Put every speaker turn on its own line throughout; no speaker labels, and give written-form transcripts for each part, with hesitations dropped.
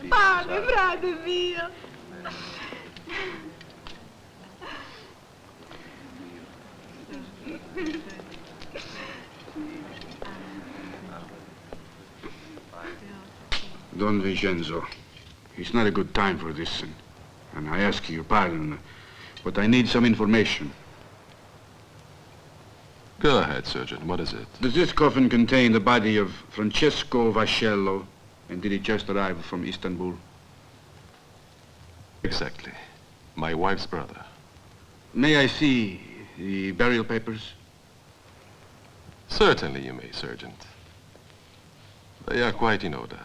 Pane, frate mio!
Don Vincenzo, it's not a good time for this, and I ask your pardon, but I need some information.
Go ahead, Surgeon. What is it?
Does this coffin contain the body of Francesco Vascello, and did he just arrive from Istanbul?
Exactly. My wife's brother.
May I see the burial papers?
Certainly you may, Sergeant. They are quite in order.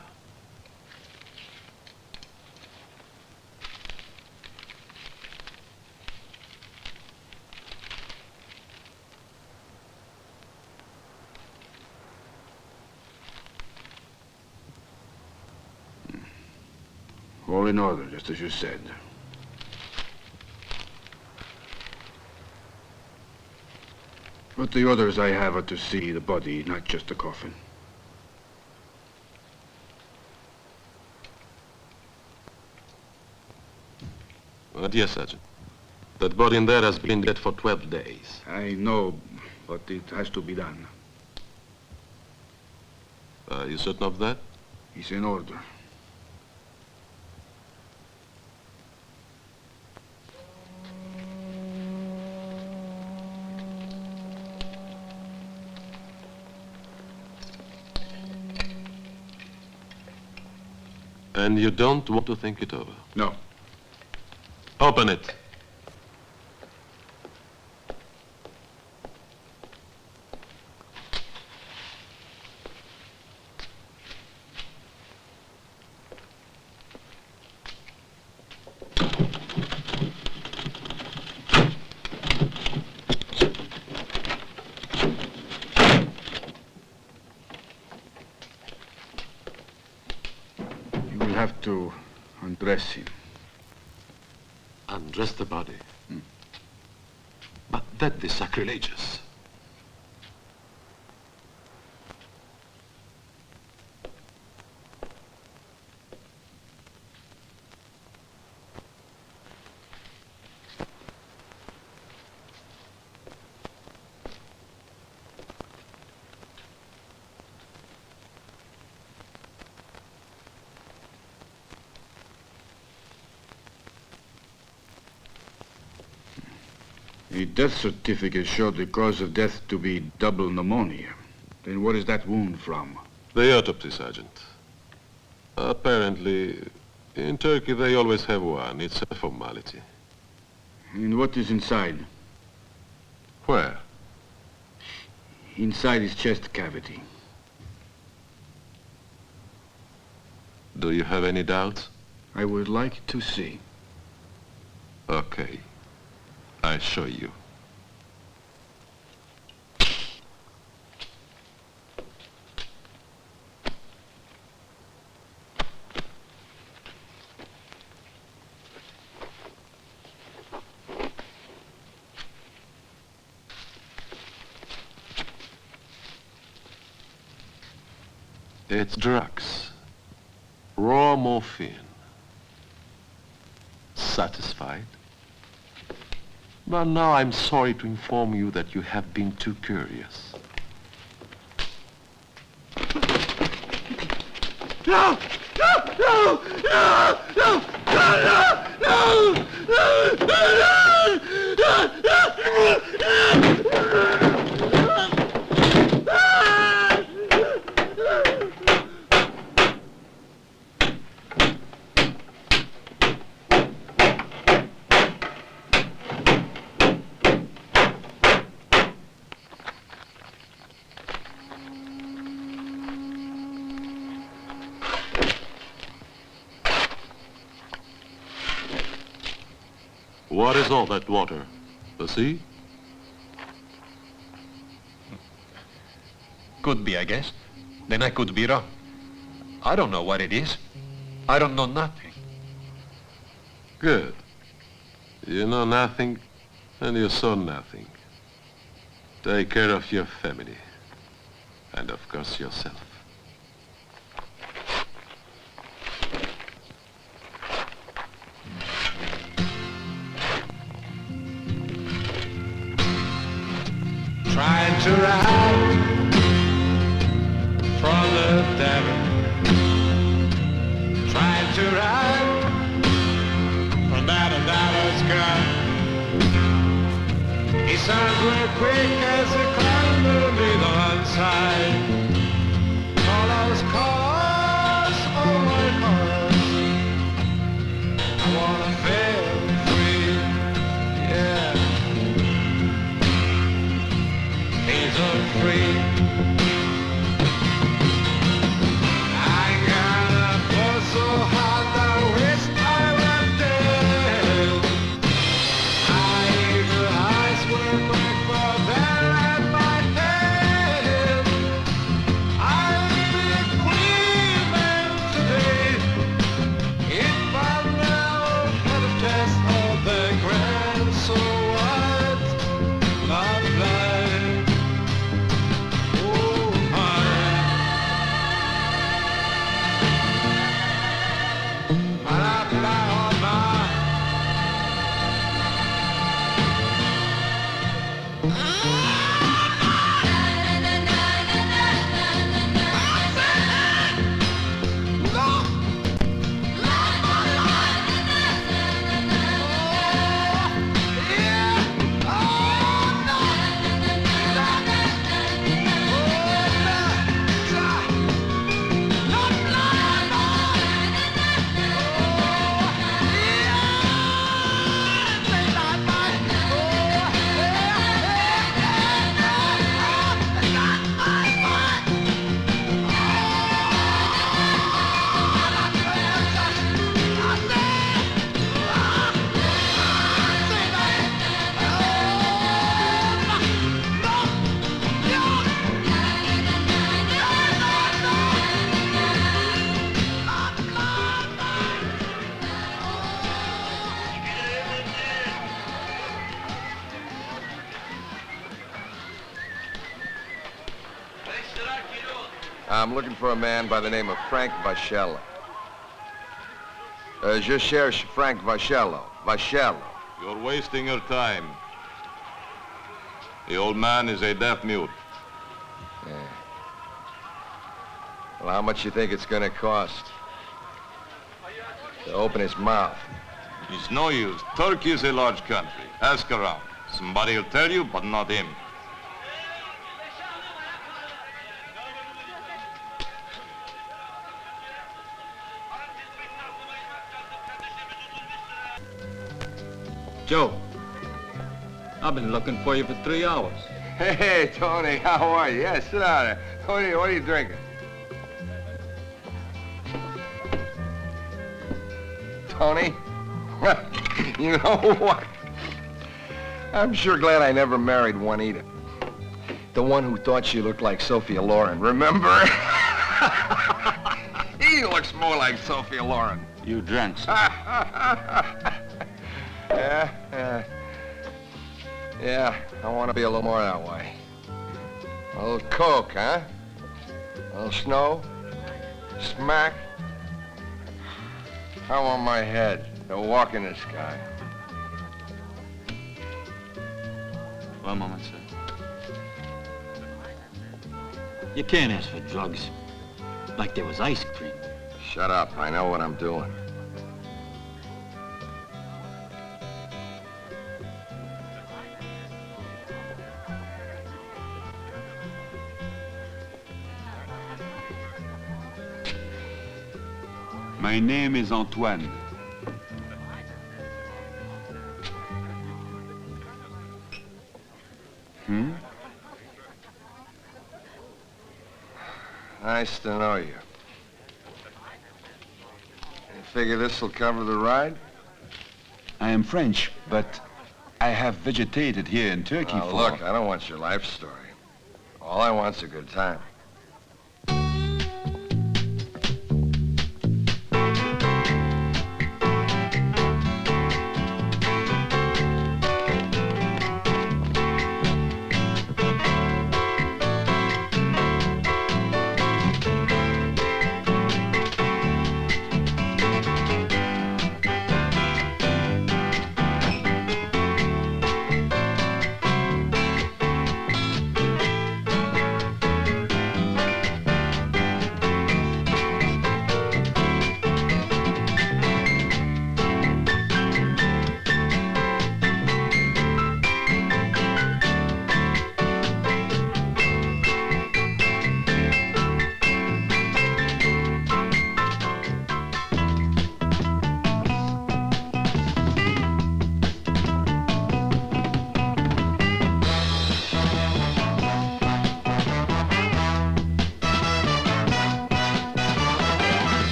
All in order, just as you said. But the orders I have are to see the body, not just the coffin.
Yes, Sergeant. That body in there has been dead for 12 days.
I know, but it has to be done.
Are you certain of that?
It's in order.
And you don't want to think it over?
No.
Open it.
Have to undress him.
Undress the body? But that is sacrilegious.
The death certificate showed the cause of death to be double pneumonia. Then what is that wound from?
The autopsy, Sergeant. Apparently, in Turkey they always have one. It's a formality.
And what is inside?
Where?
Inside his chest cavity.
Do you have any doubts?
I would like to see.
Okay. I'll show you. It's drugs. Raw morphine. Satisfied? But now I'm sorry to inform you that you have been too curious.
No! No! No! No! No! No! No!
What is all that water? The sea?
Could be, I guess. Then I could be wrong. I don't know what it is. I don't know nothing.
Good. You know nothing, and you saw nothing. Take care of your family. And of course yourself.
Trying to ride from the devil. Trying to ride from that dollar's gun. He sounds real quick as he climbs to me the one side. All those cars, oh my cars. I wanna feel free, yeah. These are free. I gotta pull so hard I wish I were dead. Eagle eyes will break for there at my head. I'll be a queen man today if I now had a test of the grand so white of life. Oh my,
I'm looking for a man by the name of Frank Vascello. Je cherche Frank Vascello. Vascello.
You're wasting your time. The old man is a deaf mute.
Yeah. Well, how much you think it's gonna cost to open his mouth?
It's no use. Turkey is a large country. Ask around. Somebody will tell you, but not him.
Joe, I've been looking for you for 3 hours.
Hey, Tony, how are you? Yeah, sit down there. Tony, what are you drinking? Tony? You know what? I'm sure glad I never married Juanita. The one who thought she looked like Sophia Loren, remember? He looks more like Sophia Loren.
You drank, sir.
Yeah, I want to be a little more that way. A little coke, huh? A little snow, smack. I want my head to walk in the sky.
One moment, sir. You can't ask for drugs like there was ice cream.
Shut up, I know what I'm doing.
My name is Antoine.
Nice to know you. You figure this'll cover the ride?
I am French, but I have vegetated here in Turkey for...
Look, I don't want your life story. All I want's a good time.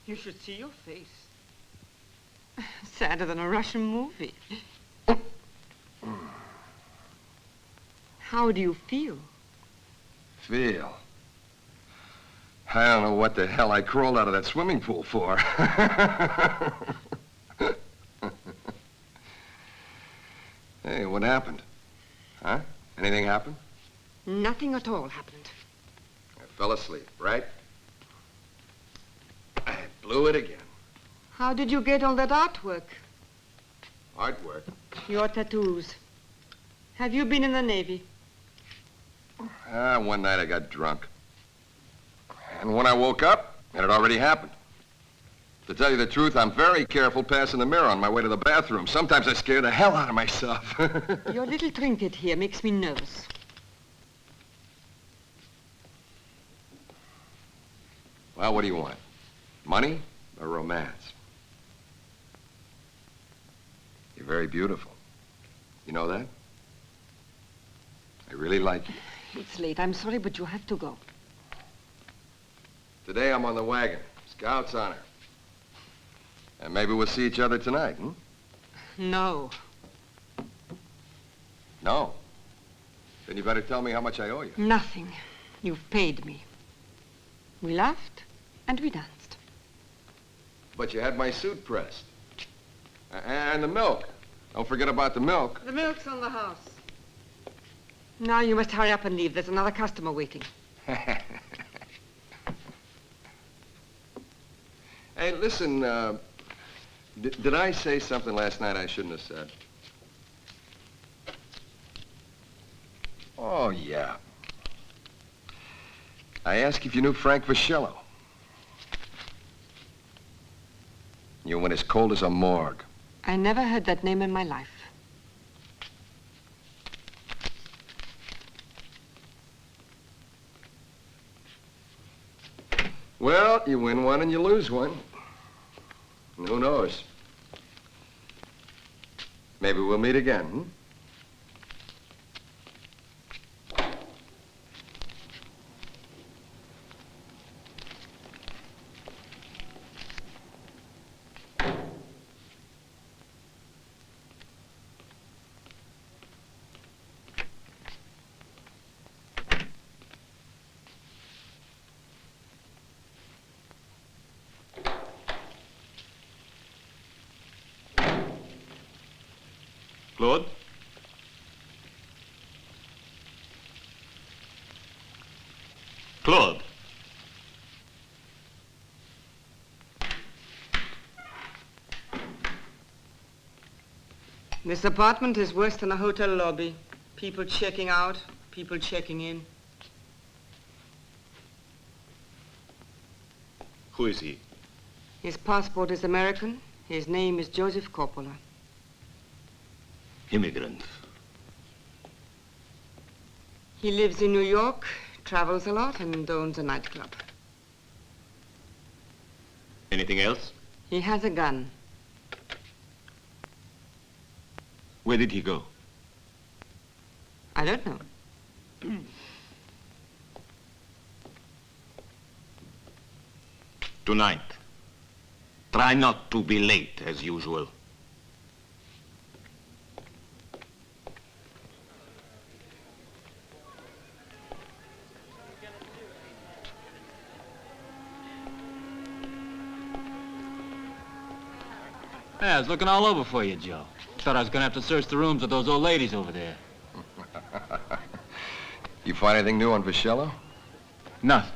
You should see your face. Sadder than a Russian movie. How do you feel?
Feel? I don't know what the hell I crawled out of that swimming pool for. Hey, what happened? Huh? Anything happened?
Nothing at all happened.
I fell asleep, right? I blew it again.
How did you get all that artwork?
Artwork?
Your tattoos. Have you been in the Navy?
One night I got drunk. And when I woke up, it had already happened. To tell you the truth, I'm very careful passing the mirror on my way to the bathroom. Sometimes I scare the hell out of myself.
Your little trinket here makes me nervous.
Well, what do you want? Money or romance? You're very beautiful. You know that? I really like you.
It's late. I'm sorry, but you have to go.
Today I'm on the wagon. Scout's honor. And maybe we'll see each other tonight, hmm?
No.
No? Then you better tell me how much I owe you.
Nothing. You've paid me. We laughed and we danced.
But you had my suit pressed. And the milk. Don't forget about the milk.
The milk's on the house. Now you must hurry up and leave. There's another customer waiting.
Hey, listen, did I say something last night I shouldn't have said? Oh, yeah. I asked if you knew Frank Vascello. You went as cold as a morgue.
I never heard that name in my life.
Well, you win one and you lose one. And who knows? Maybe we'll meet again, hmm?
Claude? Claude?
This apartment is worse than a hotel lobby. People checking out, people checking in.
Who is he?
His passport is American. His name is Joseph Coppola.
Immigrant.
He lives in New York, travels a lot, and owns a nightclub.
Anything else?
He has a gun.
Where did he go?
I don't know.
Tonight. Try not to be late, as usual.
Yeah, I was looking all over for you, Joe. Thought I was gonna have to search the rooms of those old ladies over there.
You find anything new on Vascello?
Nothing.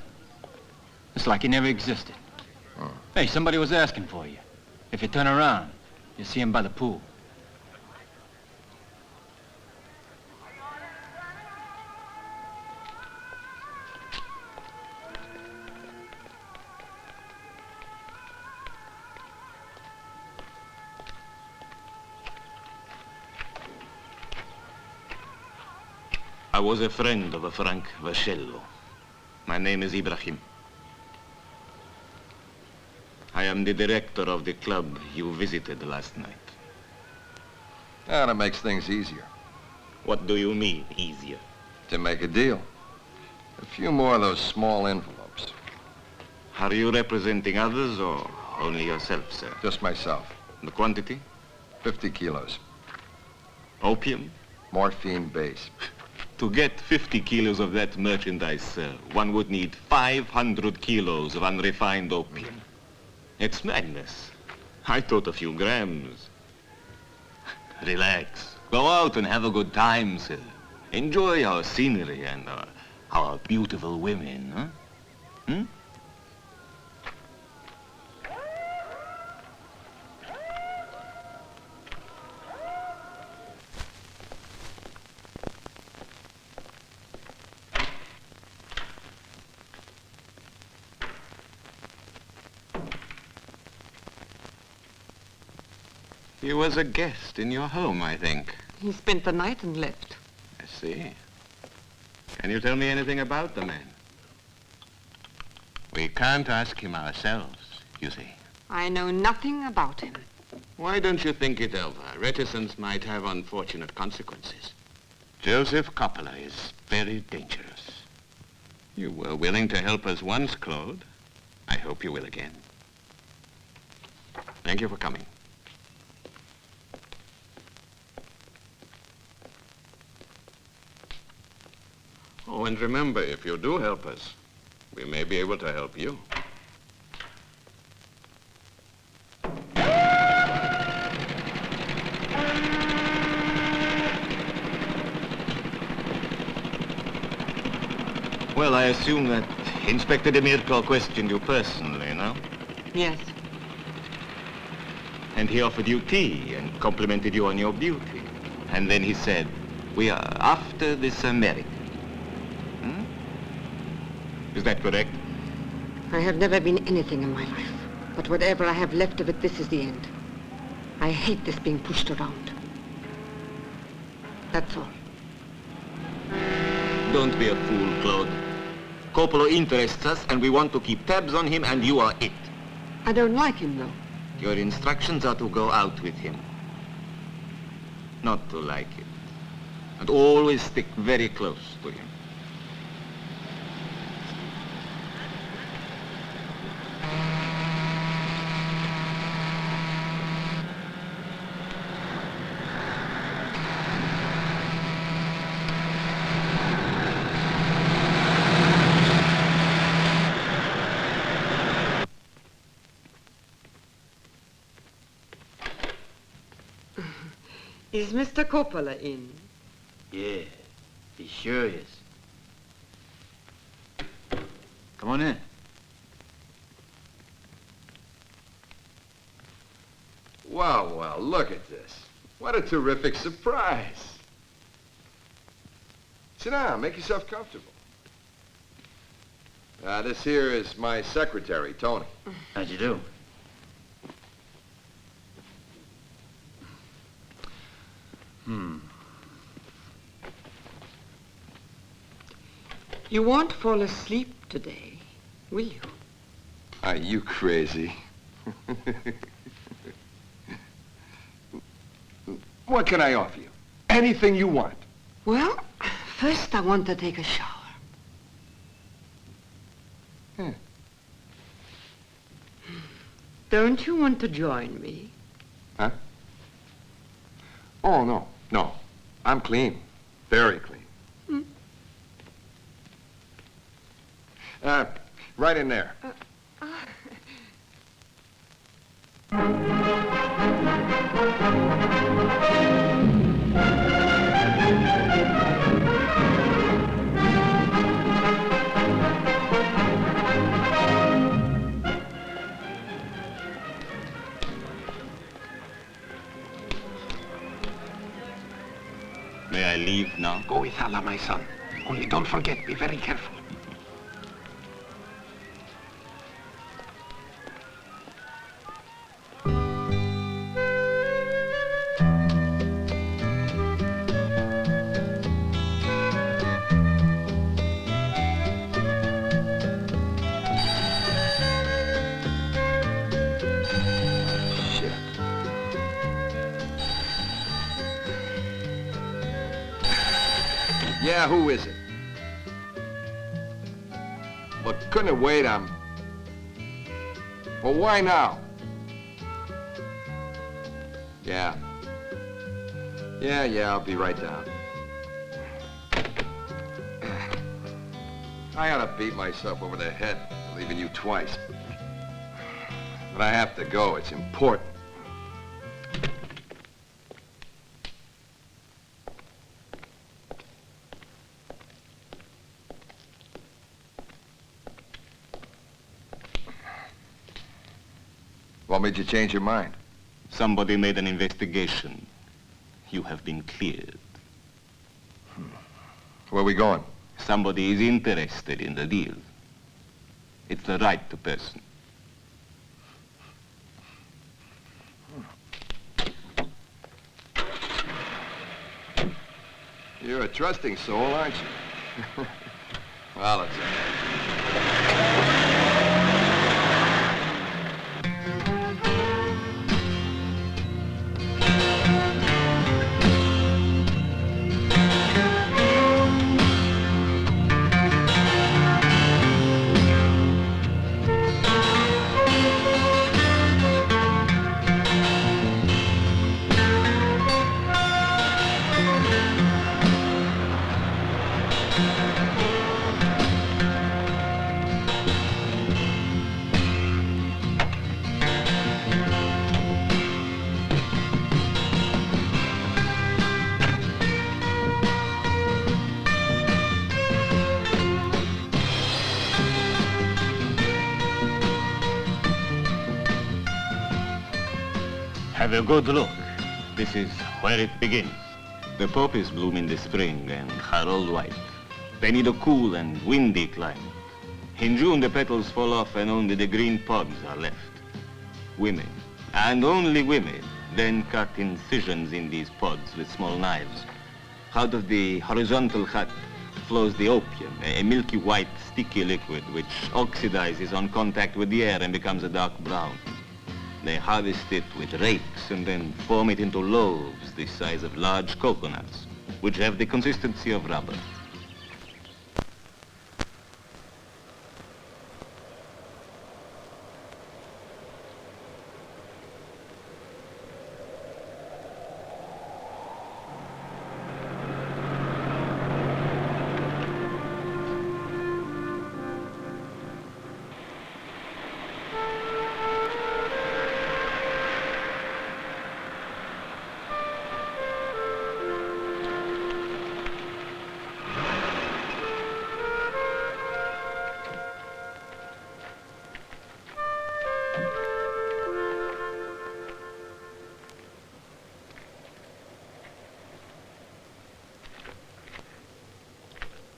It's like he never existed.
Oh.
Hey, somebody was asking for you. If you turn around, you see him by the pool.
I was a friend of a Frank Vascello. My name is Ibrahim. I am the director of the club you visited last night.
Ah, that makes things easier.
What do you mean, easier?
To make a deal. A few more of those small envelopes.
Are you representing others or only yourself, sir?
Just myself.
The quantity?
50 kilos.
Opium?
Morphine base.
To get 50 kilos of that merchandise, sir, one would need 500 kilos of unrefined opium. It's madness. I thought a few grams. Relax. Go out and have a good time, sir. Enjoy our scenery and our beautiful women, huh? Hmm? He was a guest in your home, I think.
He spent the night and left.
I see. Can you tell me anything about the man? We can't ask him ourselves, you see.
I know nothing about him.
Why don't you think it over? Reticence might have unfortunate consequences. Joseph Coppola is very dangerous. You were willing to help us once, Claude. I hope you will again. Thank you for coming. Oh, and remember, if you do help us, we may be able to help you. Well, I assume that Inspector Demirko questioned you personally, no?
Yes.
And he offered you tea and complimented you on your beauty. And then he said, we are after this American. Hmm? Is that correct?
I have never been anything in my life. But whatever I have left of it, this is the end. I hate this being pushed around. That's all.
Don't be a fool, Claude. Coppola interests us, and we want to keep tabs on him, and you are it.
I don't like him, though.
Your instructions are to go out with him. Not to like it. And always stick very close to him.
Is Mr. Coppola in?
Yeah, he sure is. Come on in.
Well, well, look at this. What a terrific surprise. Sit down, make yourself comfortable. This here is my secretary, Tony.
How'd you do?
You won't fall asleep today, will you?
Are you crazy? What can I offer you? Anything you want.
Well, first I want to take a shower. Don't you want to join me?
Huh? Oh, no, no. I'm clean. Very clean. Right in there.
May I leave now?
Go with Allah, my son. Only don't forget, be very careful.
Yeah, who is it? Look, couldn't it wait? Well, why now? Yeah. Yeah, I'll be right down. I ought to beat myself over the head for leaving you twice. But I have to go. It's important. What made you change your mind?
Somebody made an investigation. You have been cleared.
Where are we going?
Somebody is interested in the deal. It's the right person.
You're a trusting soul, aren't you? Well, it's
Have a good look. This is where it begins. The poppies bloom in the spring and are all white. They need a cool and windy climate. In June, the petals fall off and only the green pods are left. Women, and only women, then cut incisions in these pods with small knives. Out of the horizontal cut flows the opium, a milky white, sticky liquid which oxidizes on contact with the air and becomes a dark brown. They harvest it with rakes and then form it into loaves the size of large coconuts, which have the consistency of rubber.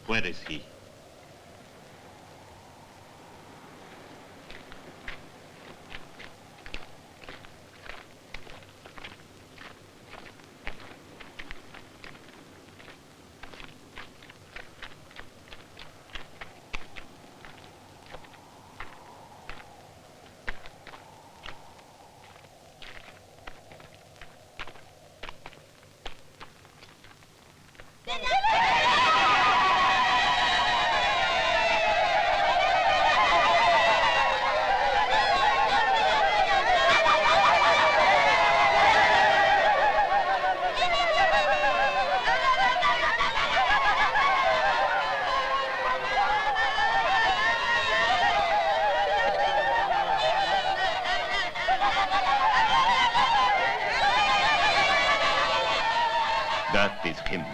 Where is he? That is him.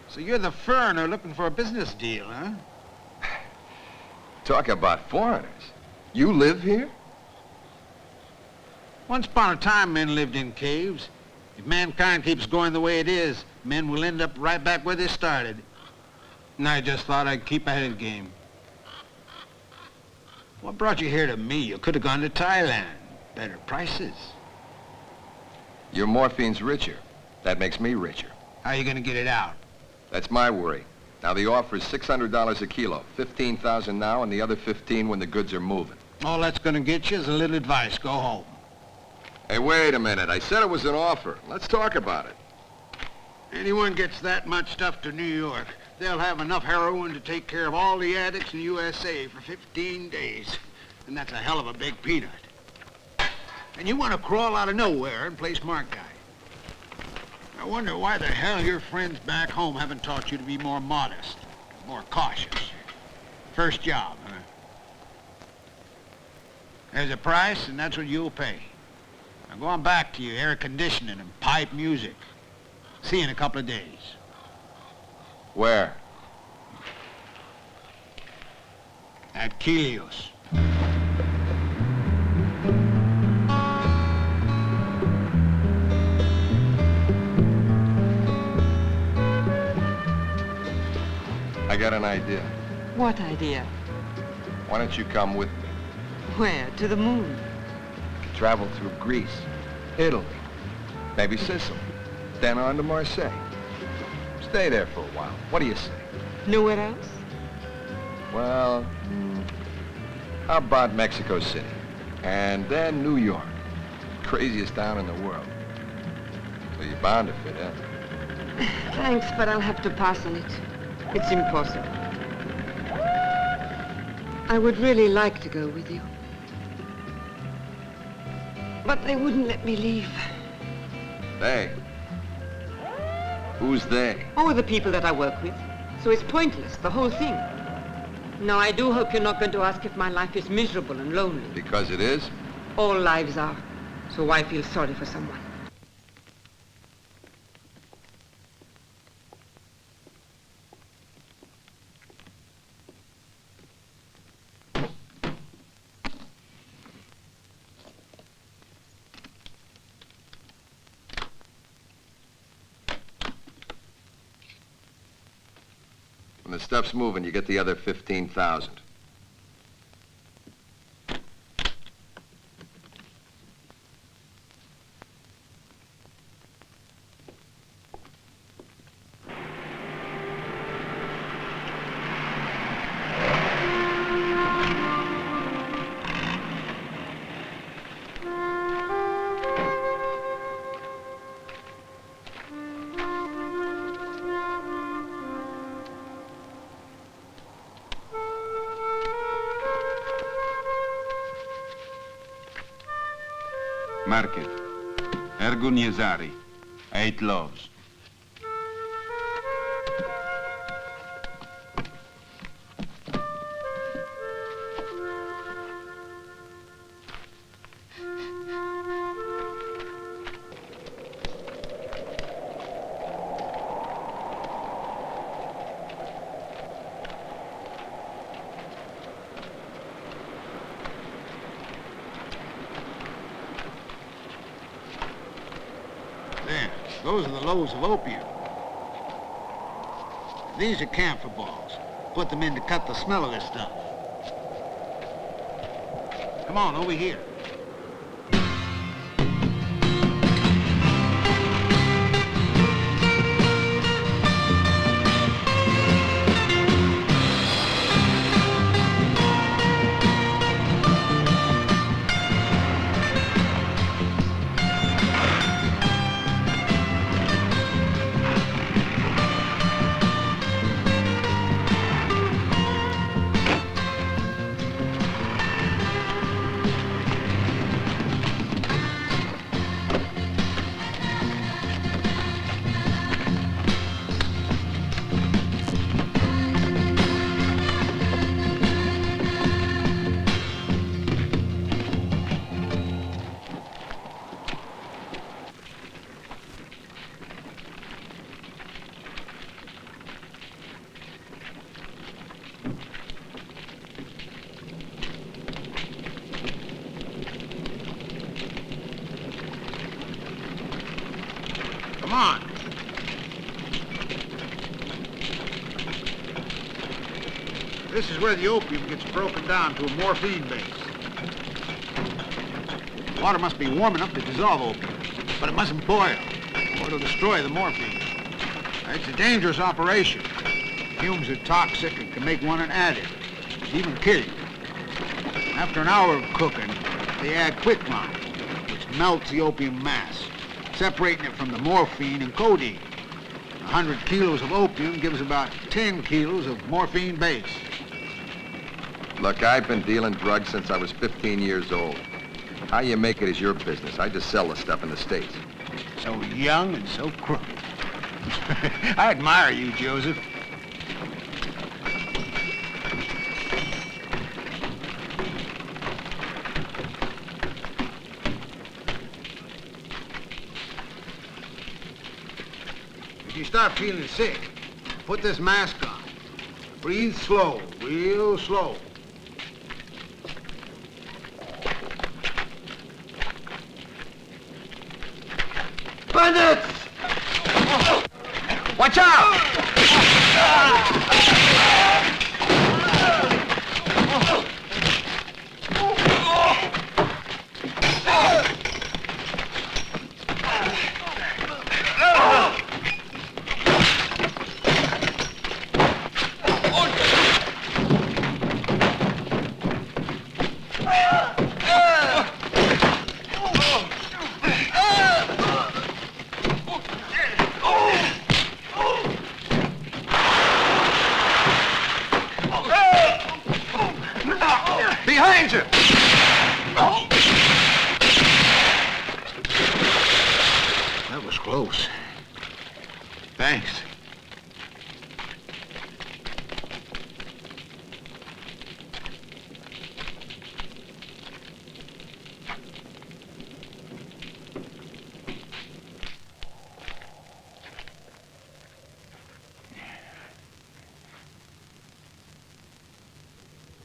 So you're the foreigner looking for a business deal, huh?
Talk about foreigners. You live here?
Once upon a time, men lived in caves. If mankind keeps going the way it is, men will end up right back where they started. And I just thought I'd keep ahead of the game. What brought you here to me? You could have gone to Thailand. Better prices.
Your morphine's richer. That makes me richer.
How are you going to get it out?
That's my worry. Now, the offer is $600 a kilo. $15,000 now and the other 15 when the goods are moving.
All that's going to get you is a little advice. Go home.
Hey, wait a minute. I said it was an offer. Let's talk about it.
Anyone gets that much stuff to New York, they'll have enough heroin to take care of all the addicts in the USA for 15 days. And that's a hell of a big peanut. And you want to crawl out of nowhere and play smart guy. I wonder why the hell your friends back home haven't taught you to be more modest, more cautious. First job, huh? There's a price, and that's what you'll pay. Now go on back to your air conditioning and pipe music. See you in a couple of days.
Where?
At Kilios.
I got an idea.
What idea?
Why don't you come with me?
Where? To the moon?
Travel through Greece, Italy, maybe Sicily, then on to Marseille. Stay there for a while. What do you say?
Nowhere else?
Well, how about Mexico City? And then New York. Craziest town in the world. So you're bound to fit in.
Thanks, but I'll have to pass on it. It's impossible. I would really like to go with you. But they wouldn't let me leave.
They? Who's they?
Oh, the people that I work with. So it's pointless, the whole thing. Now, I do hope you're not going to ask if my life is miserable and lonely.
Because it is?
All lives are. So why feel sorry for someone?
When the stuff's moving, you get the other 15,000.
Market. Ergun Yazari. 8 loaves. Those are the loaves of opium. These are camphor balls. Put them in to cut the smell of this stuff. Come on, over here. Come on. This is where the opium gets broken down to a morphine base. Water must be warm enough to dissolve opium, but it mustn't boil, or it'll destroy the morphine. It's a dangerous operation. Fumes are toxic and can make one an addict, even kill you. After an hour of cooking, they add quicklime, which melts the opium mass, separating it from the morphine and codeine. 100 kilos of opium gives about 10 kilos of morphine base.
Look, I've been dealing drugs since I was 15 years old. How you make it is your business. I just sell the stuff in the States.
So young and so crooked. I admire you, Joseph. If you start feeling sick, put this mask on. Breathe slow, real slow.
Bandits! Watch out!
Behind you! That That was close.
Thanks.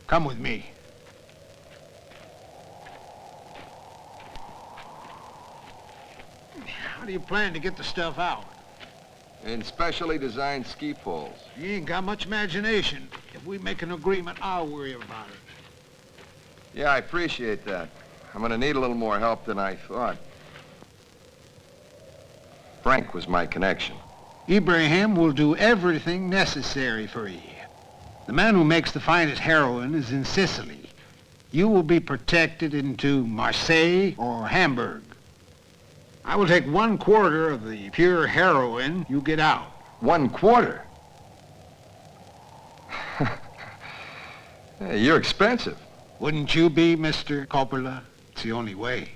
Come with me. How do you plan to get the stuff out?
In specially designed ski poles.
You ain't got much imagination. If we make an agreement, I'll worry about it.
Yeah, I appreciate that. I'm gonna need a little more help than I thought. Frank was my connection.
Ibrahim will do everything necessary for you. The man who makes the finest heroin is in Sicily. You will be protected into Marseilles or Hamburg. I will take 1/4 of the pure heroin you get out.
1/4? Hey, you're expensive.
Wouldn't you be, Mr. Coppola? It's the only way.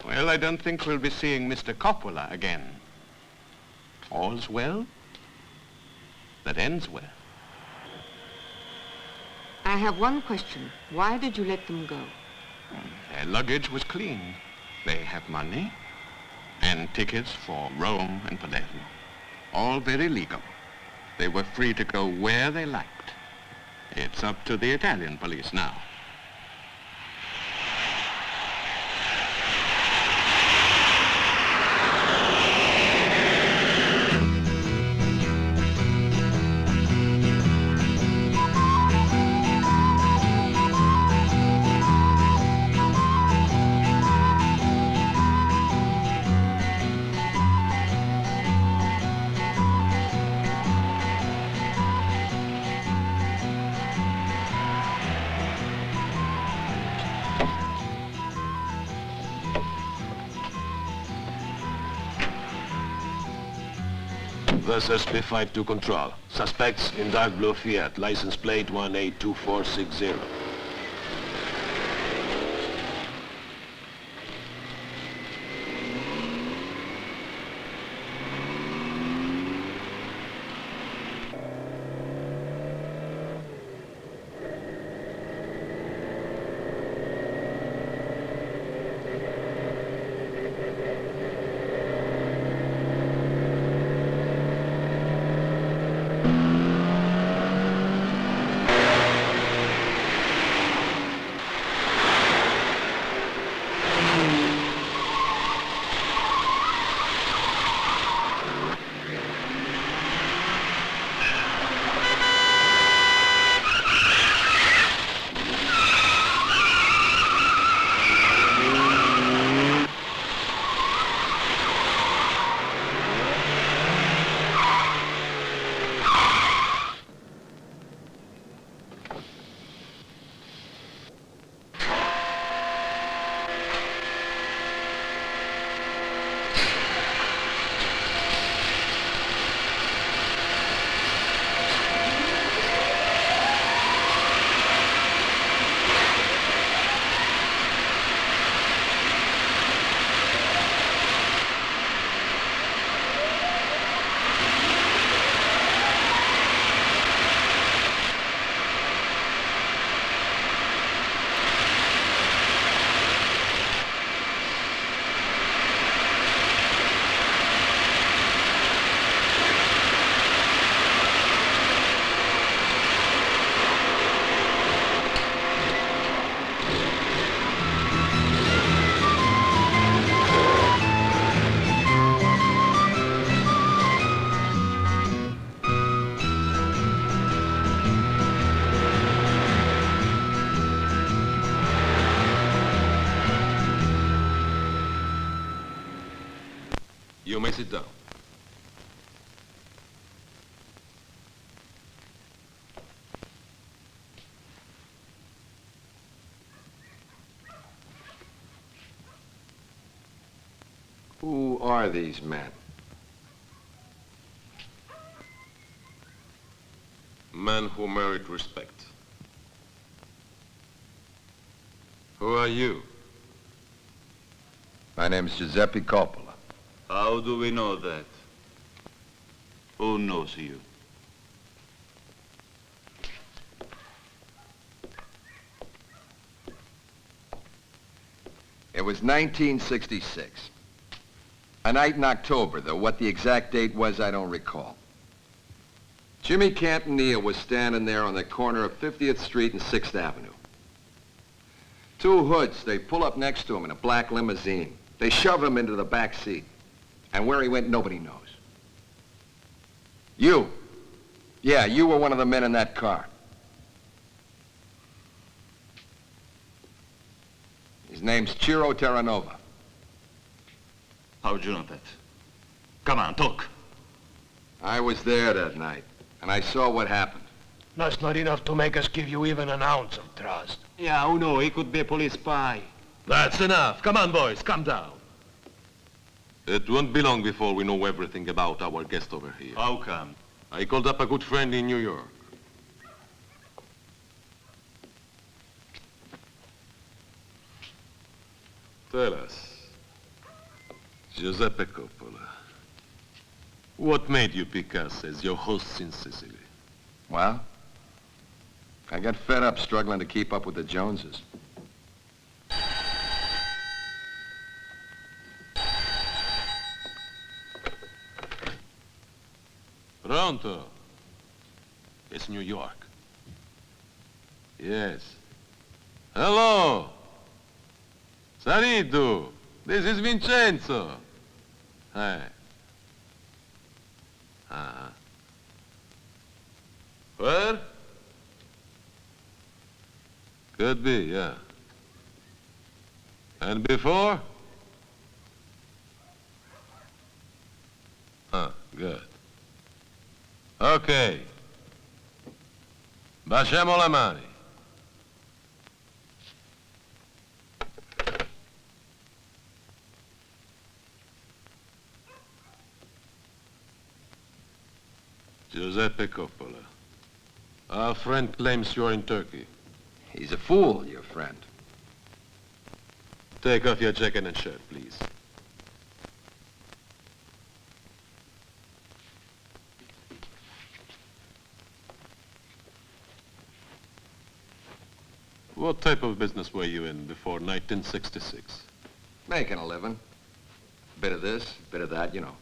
Well, I don't think we'll be seeing Mr. Coppola again. All's well that ends well.
I have one question. Why did you let them go?
Their luggage was clean. They have money and tickets for Rome and Palermo. All very legal. They were free to go where they liked. It's up to the Italian police now.
This SP5 to control. Suspects in dark blue Fiat, license plate 182460. You may sit down.
Who are these men?
Men who merit respect. Who are you?
My name's Giuseppe Coppola.
How do we know that? Who knows you?
It was 1966. A night in October, though what the exact date was, I don't recall. Jimmy Cantonilla was standing there on the corner of 50th Street and 6th Avenue. Two hoods, they pull up next to him in a black limousine. They shove him into the back seat. And where he went, nobody knows. You. Yeah, you were one of the men in that car. His name's Ciro Terranova.
How'd you know that? Come on, talk.
I was there that night, and I saw what happened.
That's not enough to make us give you even an ounce of trust.
Yeah, who knows? He could be a police spy.
That's enough. Come on, boys, calm down.
It won't be long before we know everything about our guest over here.
How come?
I called up a good friend in New York. Tell us, Giuseppe Coppola, what made you pick us as your hosts in Sicily?
Well, I got fed up struggling to keep up with the Joneses.
Pronto? It's New York. Yes. Hello. Saridu. This is Vincenzo. Hey. Uh-huh. Where? Could be, yeah. And before? Good. Okay. Baciamo le mani. Giuseppe Coppola. Our friend claims you're in Turkey.
He's a fool, your friend.
Take off your jacket and shirt, please. What type of business were you in before 1966?
Making a living. Bit of this, bit of that, you know.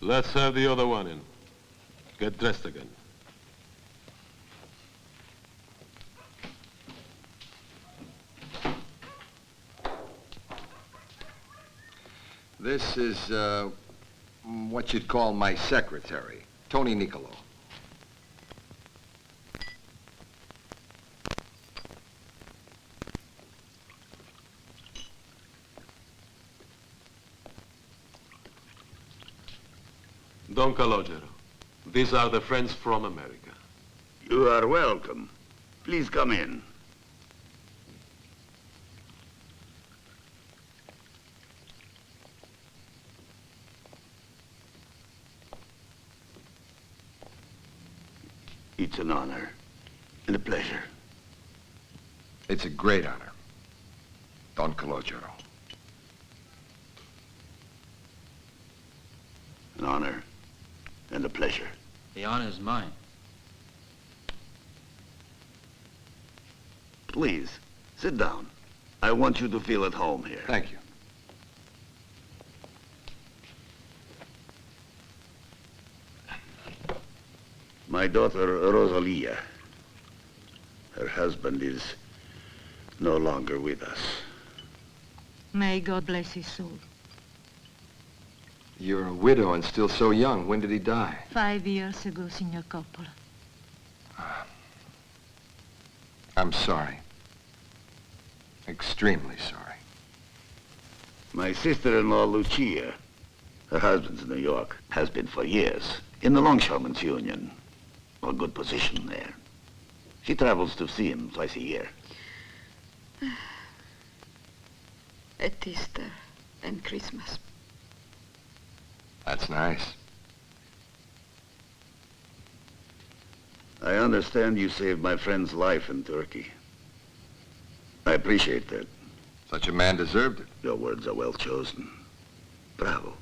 Let's have the other one in. Get dressed again.
This is, what you'd call my secretary, Tony Nicolo.
Don Calogero. These are the friends from America.
You are welcome. Please come in. It's an honor and a pleasure.
It's a great honor, Don Calogero.
An honor and a pleasure.
The honor's mine.
Please, sit down. I want you to feel at home here.
Thank you.
My daughter, Rosalia. Her husband is no longer with us.
May God bless his soul.
You're a widow and still so young. When did he die?
5 years ago, Signor Coppola.
I'm sorry. Extremely sorry.
My sister-in-law, Lucia, her husband's in New York, has been for years, in the Longshoremen's Union. A good position there. She travels to see him twice a year.
At Easter and Christmas.
That's nice.
I understand you saved my friend's life in Turkey. I appreciate that.
Such a man deserved it.
Your words are well chosen. Bravo.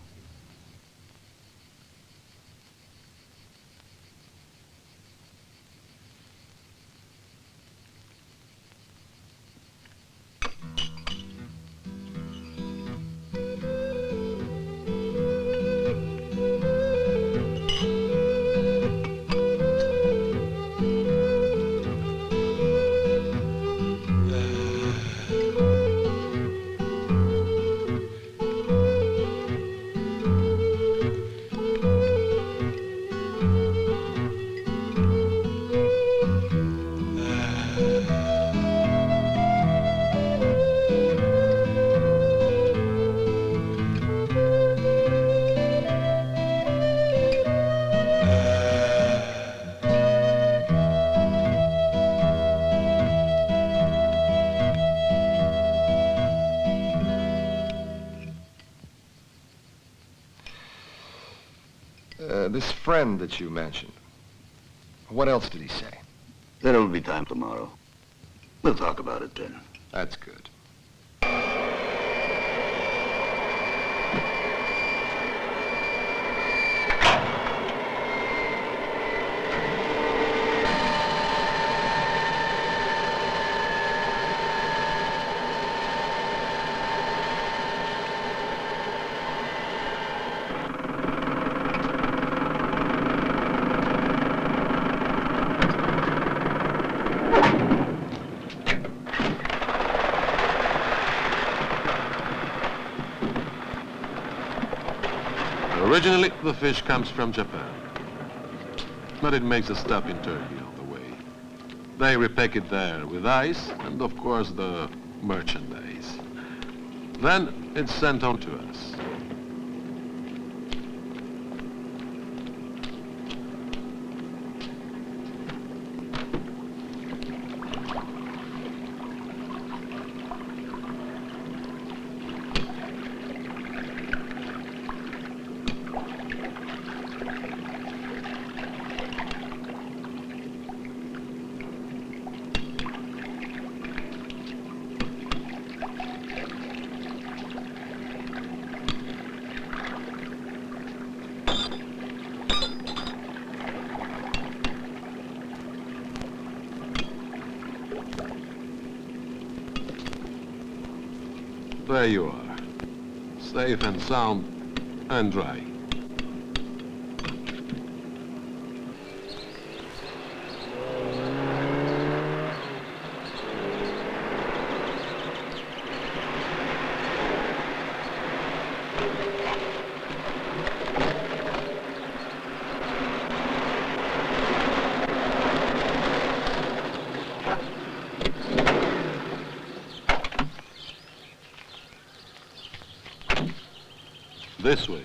This friend that you mentioned, what else did he say?
There will be time tomorrow. We'll talk about it then.
That's good.
Originally, the fish comes from Japan, but it makes a stop in Turkey on the way. They repack it there with ice and, of course, the merchandise. Then it's sent on to us. There you are, safe and sound and dry. This way.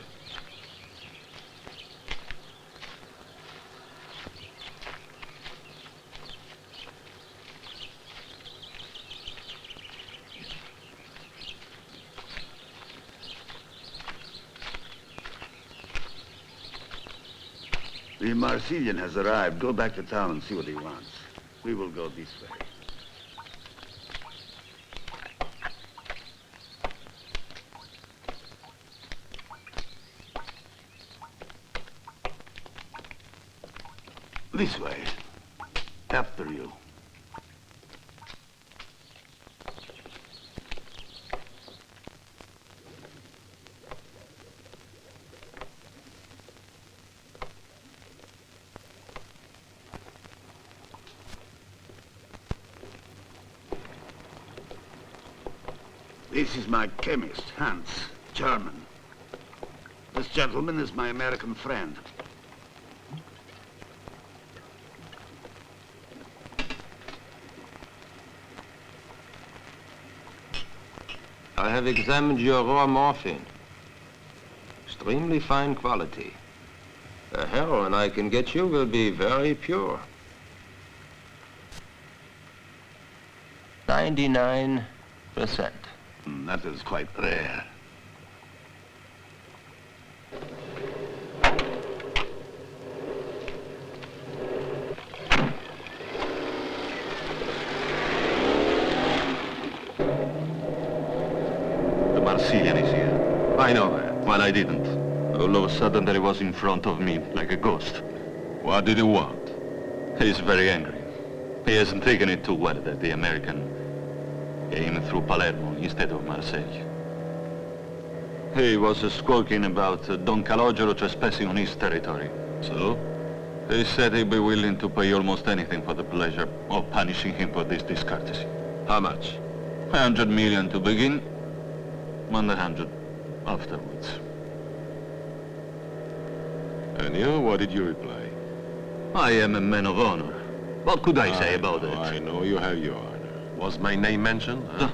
The Marseillan has arrived. Go back to town and see what he wants. We will go this way. This way. After you. This is my chemist, Hans, German. This gentleman is my American friend.
I have examined your raw morphine. Extremely fine quality. The heroin I can get you will be very pure. 99%.
That is quite rare.
The Marseillaise is here. I know her. Well, I didn't. All of a sudden, there he was in front of me, like a ghost.
What did he want?
He's very angry. He hasn't taken it too well that the American came through Palermo instead of Marseille. He was squawking about Don Calogero trespassing on his territory. So, he said he'd be willing to pay almost anything for the pleasure of punishing him for this discourtesy.
How much?
100 million to begin, 100 afterwards.
And you, what did you reply?
I am a man of honor. What could I say about it?
I know you have your honor. Was my name mentioned? Huh?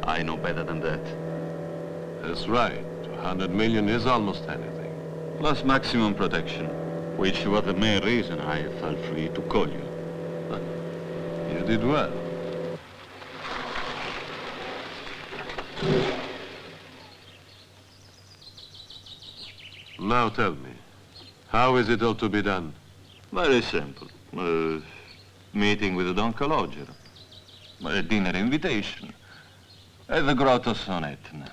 I know better than that.
That's right. 100 million is almost anything.
Plus maximum protection, which was the main reason I felt free to call you.
You did well. Now tell me, how is it all to be done?
Very simple. Meeting with Don Calogero. A dinner invitation. At the Grottos on Etna.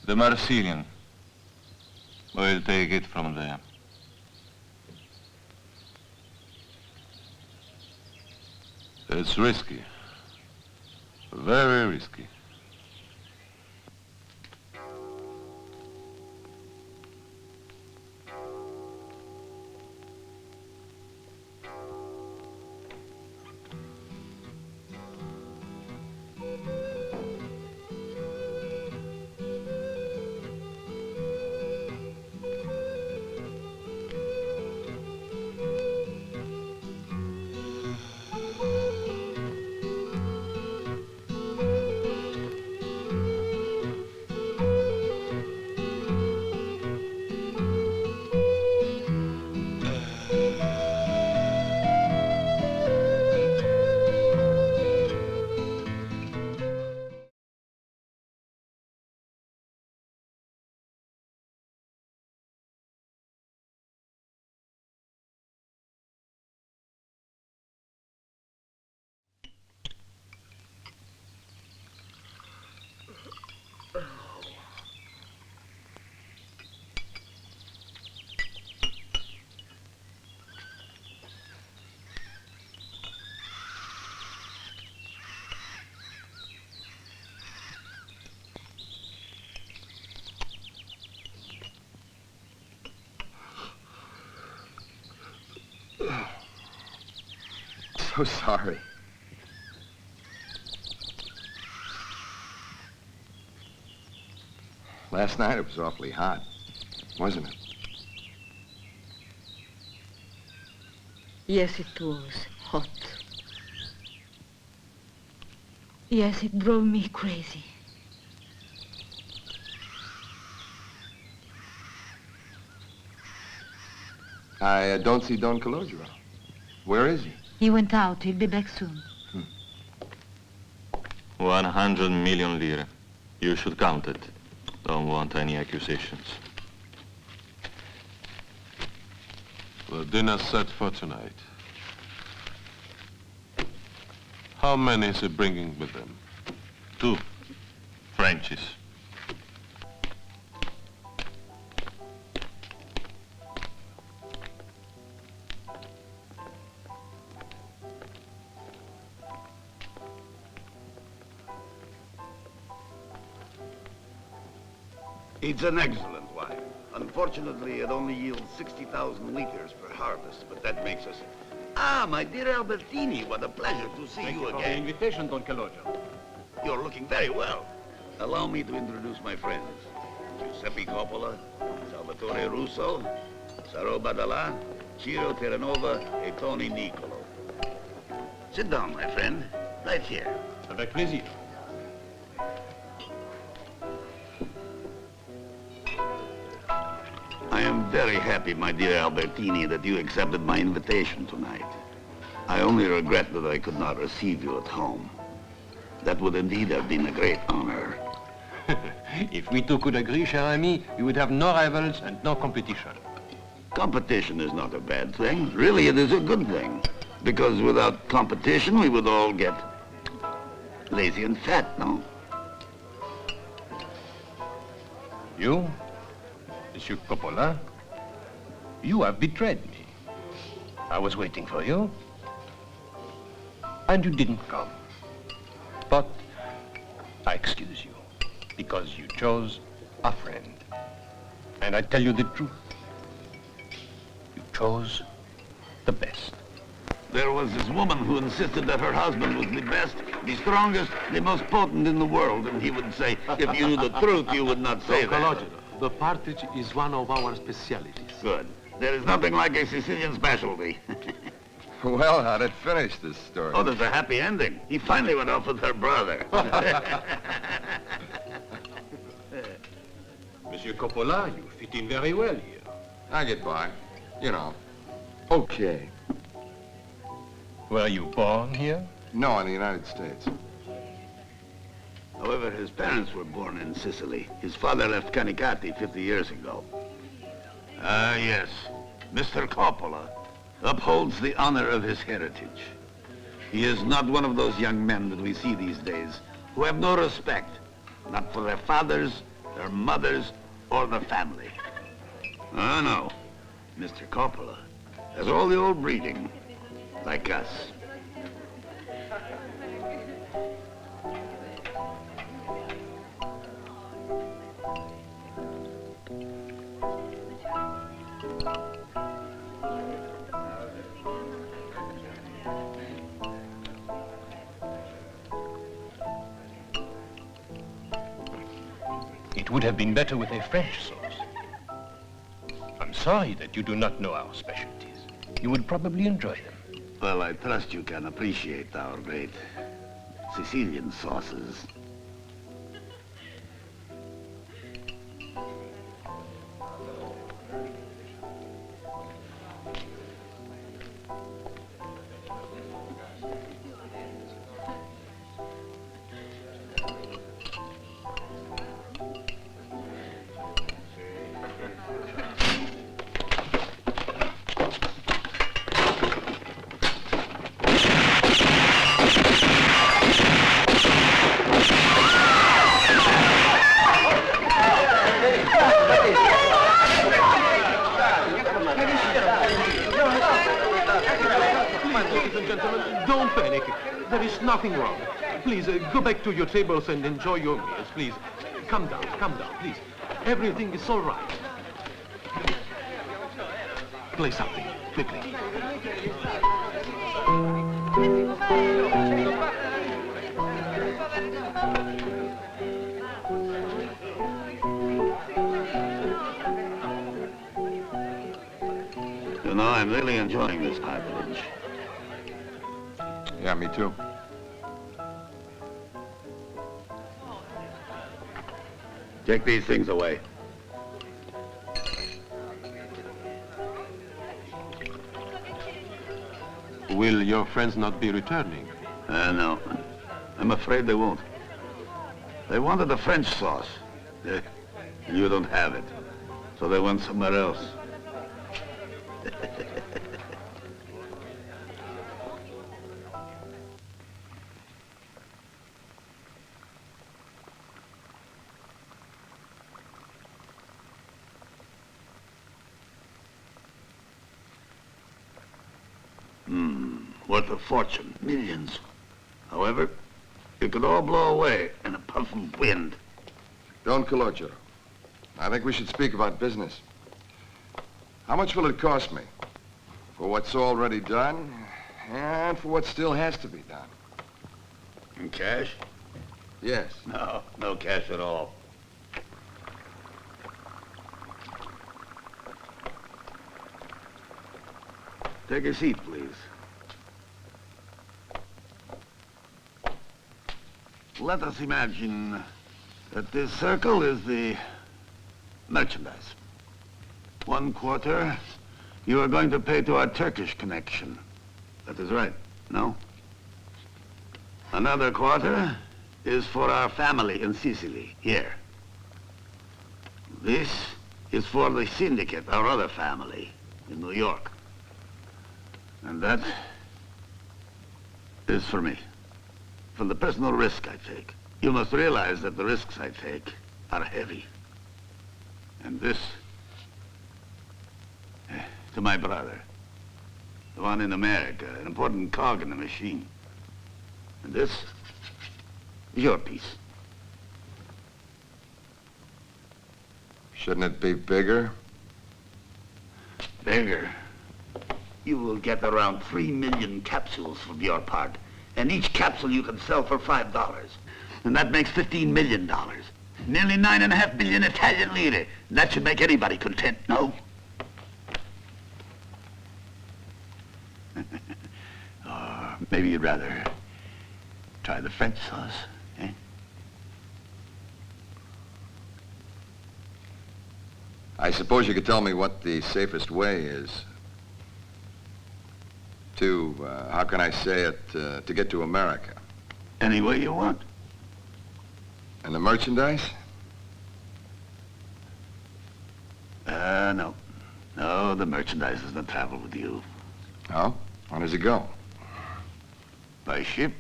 The Marseillan will take it from there.
It's risky. Very risky.
So sorry. Last night it was awfully hot, wasn't it?
Yes, it was hot. Yes, it drove me crazy.
I don't see Don Calogero. Where is he?
He went out. He'll be back soon.
100 million lire. You should count it. Don't want any accusations.
The dinner's set for tonight. How many is he bringing with them?
2 Frenchies.
It's an excellent wine. Unfortunately, it only yields 60,000 liters per harvest, but that makes us... Ah, my dear Albertini, what a pleasure to see you
Thank you for the
again.
invitation, Don Calogero.
You're looking very well. Allow me to introduce my friends. Giuseppe Coppola, Salvatore Russo, Saro Badala, Ciro Terranova, and Tony Nicolo. Sit down, my friend. Right here.
Avec plaisir.
I am very happy, my dear Albertini, that you accepted my invitation tonight. I only regret that I could not receive you at home. That would indeed have been a great honor.
If we two could agree, cher ami, you would have no rivals and no competition.
Competition is not a bad thing. Really, it is a good thing. Because without competition, we would all get lazy and fat, no?
You, Monsieur Coppola, you have betrayed me. I was waiting for you, and you didn't come. But I excuse you, because you chose a friend. And I tell you the truth. You chose the best.
There was this woman who insisted that her husband was the best, the strongest, the most potent in the world, and he would say, if you knew the truth, you would not say that.
The partridge is one of our specialities.
Good. There is nothing like a Sicilian specialty.
Well, how'd it finish, this story?
Oh, there's a happy ending. He finally went off with her brother.
Monsieur Coppola, you fit in very well here.
I get by. You know. Okay.
Were you born here?
No, in the United States.
However, his parents were born in Sicily. His father left Canicattì 50 years ago. Ah, yes. Mr. Coppola upholds the honor of his heritage. He is not one of those young men that we see these days who have no respect, not for their fathers, their mothers, or the family. Oh, no. Mr. Coppola has all the old breeding, like us.
It would have been better with a French sauce. I'm sorry that you do not know our specialties. You would probably enjoy them.
Well, I trust you can appreciate our great Sicilian sauces.
Don't panic. There is nothing wrong. Please, go back to your tables and enjoy your meals, please. Come down, please. Everything is all right. Play something, quickly.
You know, I'm really enjoying this cartilage.
Yeah, me too.
Take these things away.
Will your friends not be returning?
No. I'm afraid they won't. They wanted the French sauce. You don't have it. So they went somewhere else. Worth a fortune, millions. However, it could all blow away in a puff of wind.
Don Cologero, I think we should speak about business. How much will it cost me? For what's already done, and for what still has to be done.
In cash?
Yes.
No, no cash at all. Take a seat, please. Let us imagine that this circle is the merchandise. 1/4, you are going to pay to our Turkish connection. That is right, no? Another 1/4 is for our family in Sicily, here. This is for the syndicate, our other family, in New York. And that is for me. For the personal risk I take. You must realize that the risks I take are heavy. And this, to my brother, the one in America, an important cog in the machine. And this is your piece.
Shouldn't it be bigger?
Bigger? You will get around 3 million capsules from your part. And each capsule you can sell for $5. And that makes $15 million. Nearly 9.5 million Italian lire. That should make anybody content, no? Or maybe you'd rather try the French sauce, eh?
I suppose you could tell me what the safest way is to, how can I say it, to get to America.
Any way you want.
And the merchandise?
No. No, the merchandise doesn't travel with you.
Oh? How does it go?
By ship.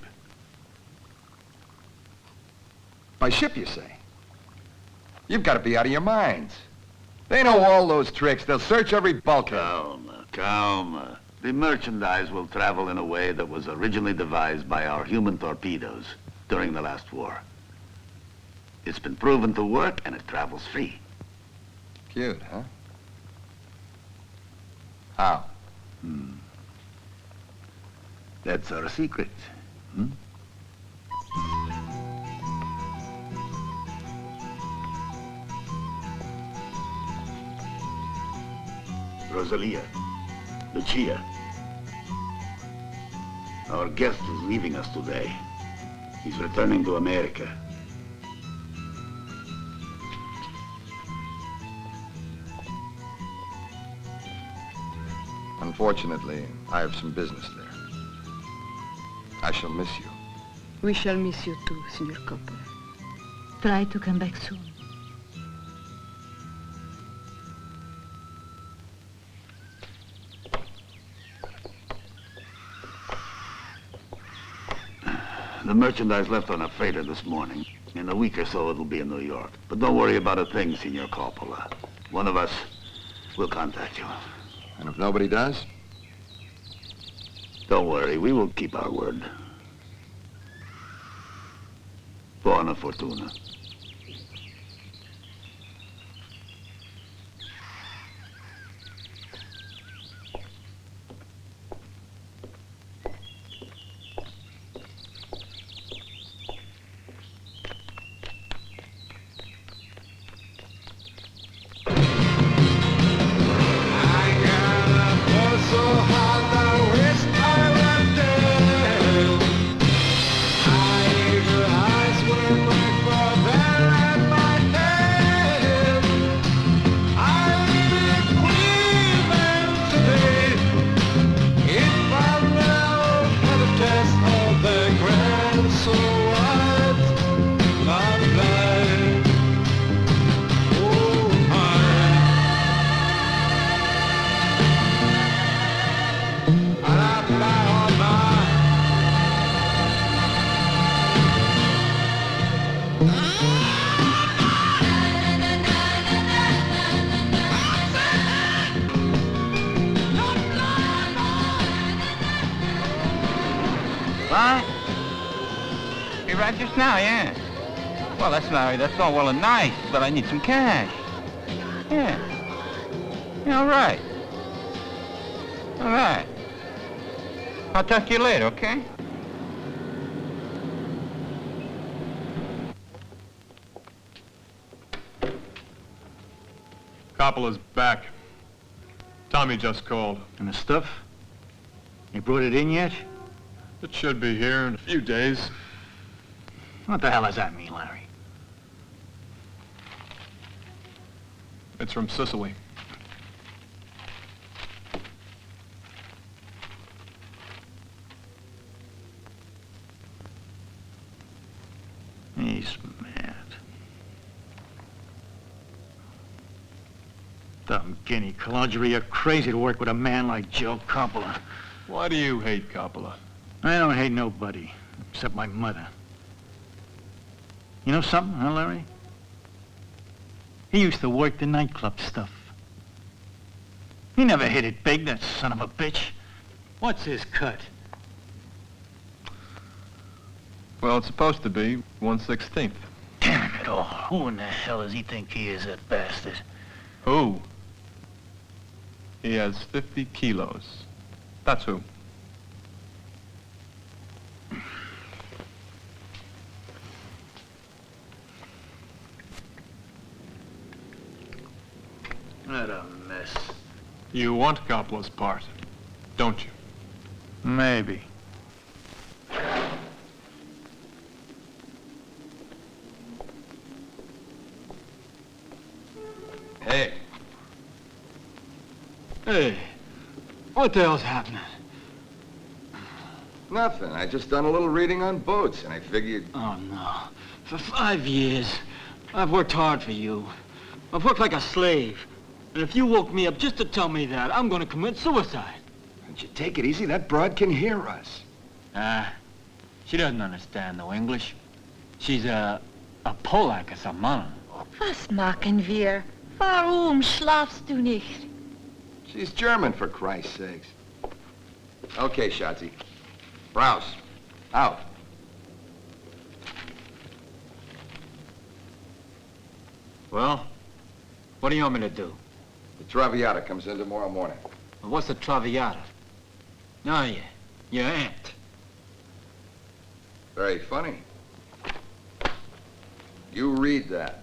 By ship, you say? You've got to be out of your minds. They know all those tricks. They'll search every bulkhead.
Calma. The merchandise will travel in a way that was originally devised by our human torpedoes during the last war. It's been proven to work, and it travels free.
Cute, huh? How?
That's our secret. Rosalia, Lucia. Our guest is leaving us today. He's returning to America.
Unfortunately, I have some business there. I shall miss you.
We shall miss you too, Signor Coppola.
Try to come back soon.
The merchandise left on a freighter this morning. In a week or so, it'll be in New York. But don't worry about a thing, Signor Coppola. One of us will contact you.
And if nobody does?
Don't worry, we will keep our word. Buona fortuna.
What? You right just now, yeah. Well, that's all well and nice, but I need some cash. Yeah. Yeah, all right. All right. I'll talk to you later, okay?
Coppola's back. Tommy just called.
And the stuff? You brought it in yet?
It should be here in a few days.
What the hell does that mean, Larry?
It's from Sicily.
He's mad. Dumb guinea conjurer, you're crazy to work with a man like Joe Coppola.
Why do you hate Coppola?
I don't hate nobody, except my mother. You know something, huh, Larry? He used to work the nightclub stuff. He never hit it big, that son of a bitch. What's his cut?
Well, it's supposed to be 1/16.
Damn it all. Who in the hell does he think he is, that bastard?
Who? He has 50 kilos. That's who.
What a mess.
You want Coppola's part, don't you?
Maybe.
Hey.
Hey, what the hell's happening?
Nothing. I just done a little reading on boats, and I figured...
Oh, no. For 5 years, I've worked hard for you. I've worked like a slave. And if you woke me up just to tell me that, I'm gonna commit suicide.
Don't you take it easy? That broad can hear us.
She doesn't understand no English. She's a Polak or something.
Was machen wir? Warum schlafst du nicht?
She's German, for Christ's sakes. Okay, Schatzi. Browse. Out.
Well, what do you want me to do?
The Traviata comes in tomorrow morning.
Well, what's the Traviata? Oh, yeah. Your aunt.
Very funny. You read that.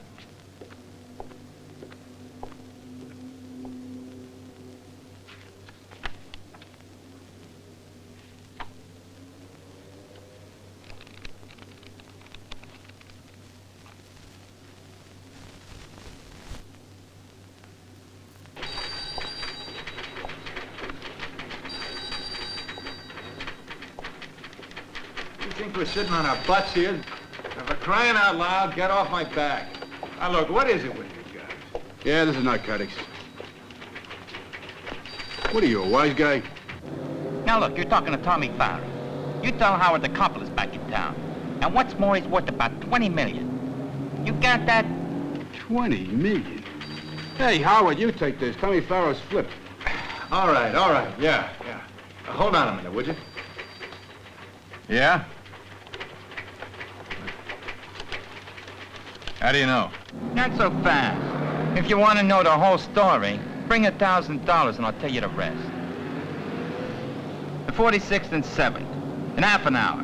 Think we're sitting on our butts here? Now, for crying out loud, get off my back. Now, look, what is it with you guys?
Yeah, this is narcotics. What are you, a wise guy?
Now, look, you're talking to Tommy Farrell. You tell Howard the Coppola's back in town. And what's more, he's worth about 20 million. You got that?
20 million? Hey, Howard, you take this. Tommy Farrow's flipped.
All right, yeah. Hold on a minute, would you? Yeah? How do you know?
Not so fast. If you want to know the whole story, bring $1,000 and I'll tell you the rest. The 46th and 7th, in half an hour.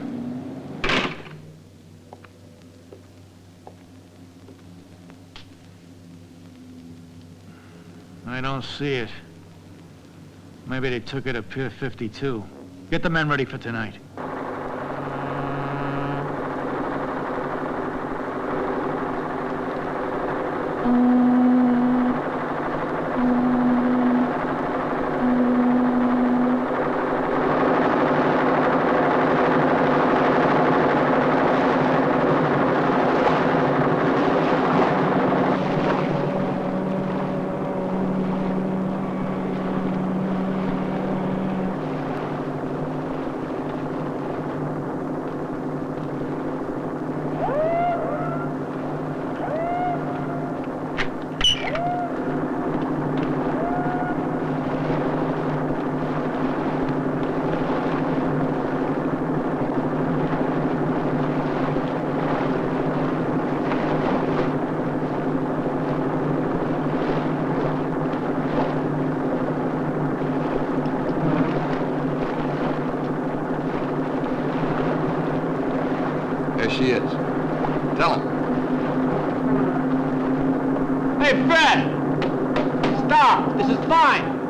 I don't see it. Maybe they took it to Pier 52. Get the men ready for tonight.
She is. Tell him.
Hey, Fred!
Stop! This is fine!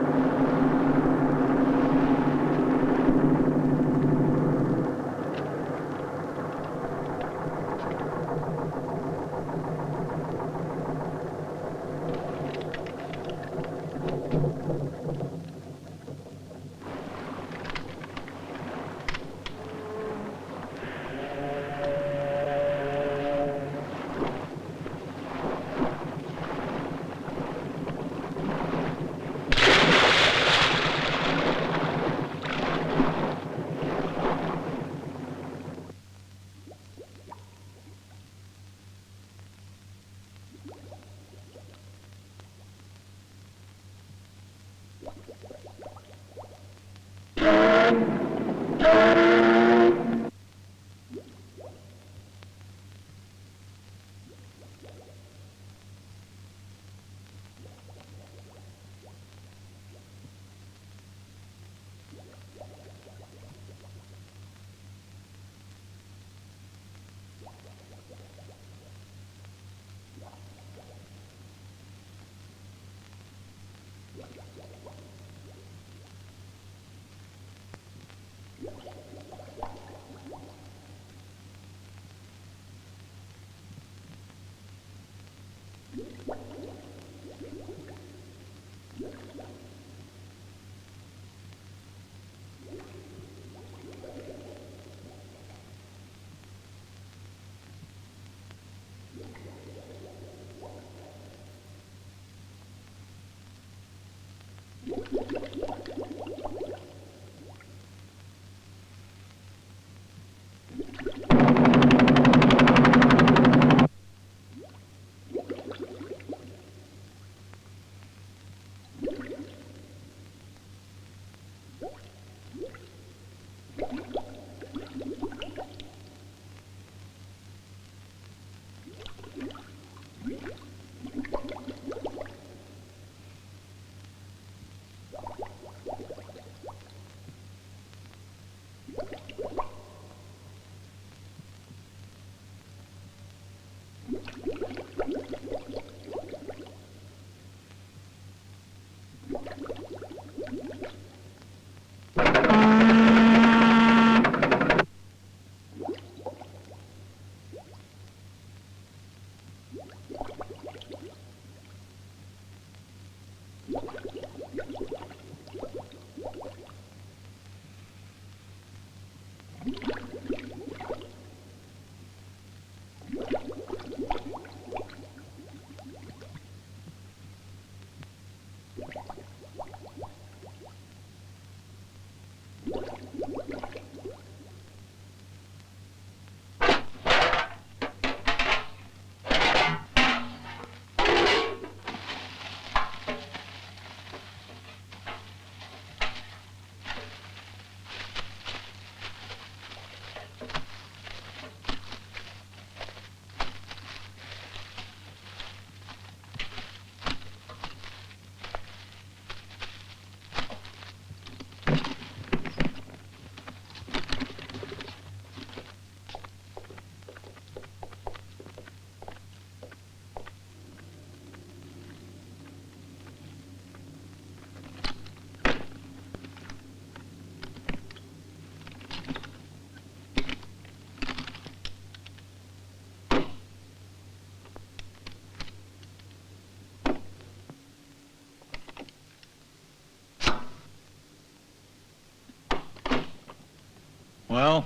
Well,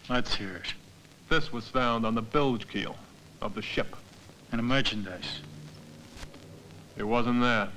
let's hear it. This was found on the bilge keel of the ship.
And the merchandise.
It wasn't that.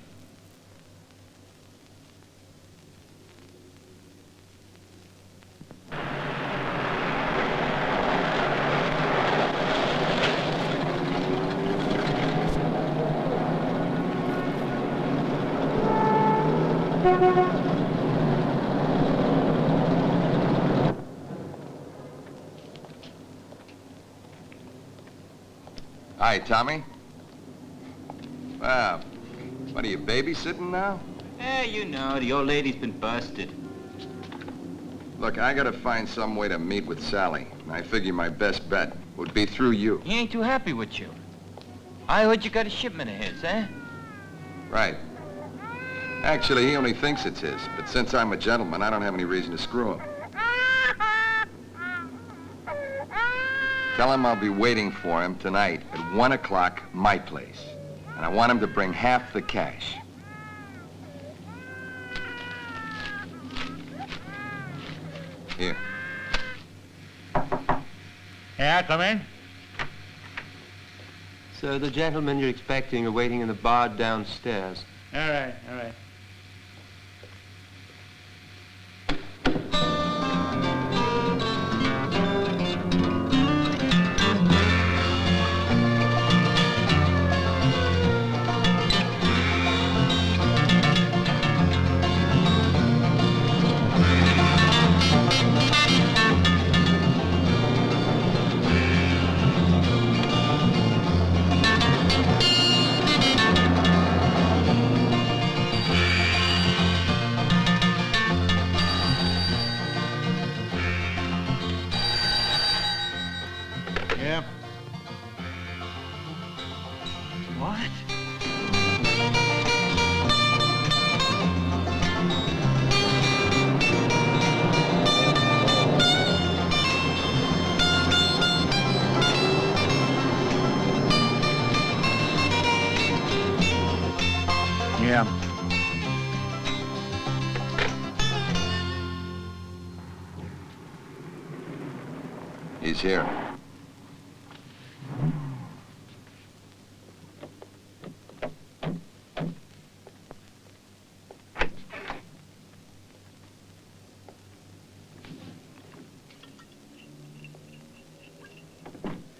Hi, Tommy. Wow. What are you, babysitting now?
You know, the old lady's been busted.
Look, I gotta find some way to meet with Sally. I figure my best bet would be through you.
He ain't too happy with you. I heard you got a shipment of his, eh?
Right. Actually, he only thinks it's his, but since I'm a gentleman, I don't have any reason to screw him. Tell him I'll be waiting for him tonight at 1 o'clock, my place. And I want him to bring half the cash. Here.
Yeah, come in.
So the gentleman you're expecting are waiting in the bar downstairs.
All right, all right.
Yeah. What? Yeah.
He's here.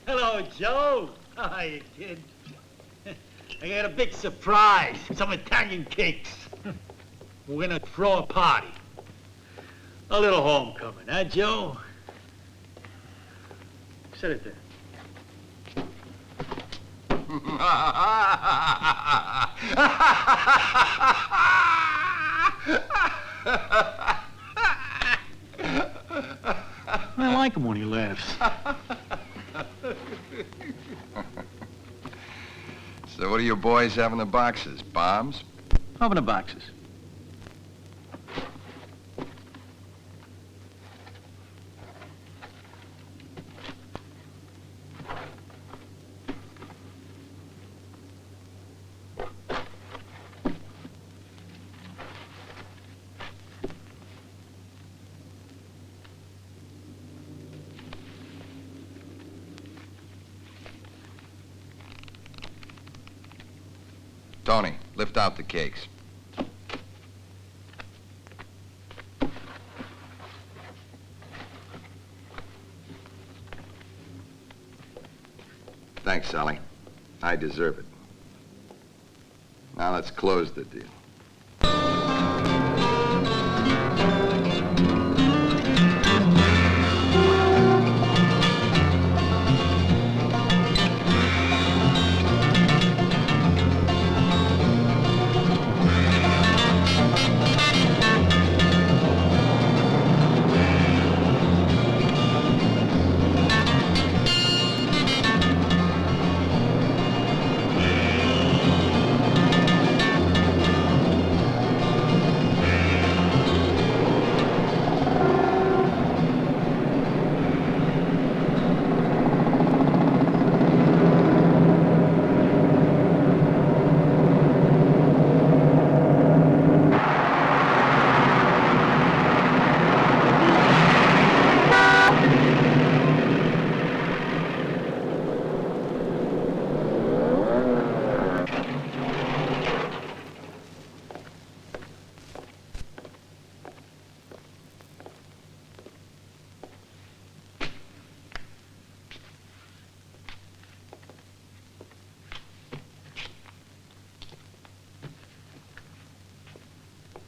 Hello, Joe. How are you, kid? I got a big surprise. Some Italian cakes. We're gonna throw a party. A little homecoming, huh, Joe? Sit it there. I like him when he laughs.
So what do you boys have in the boxes? Bombs?
Open the boxes.
Tony, lift out the cakes. Thanks, Sally. I deserve it. Now let's close the deal.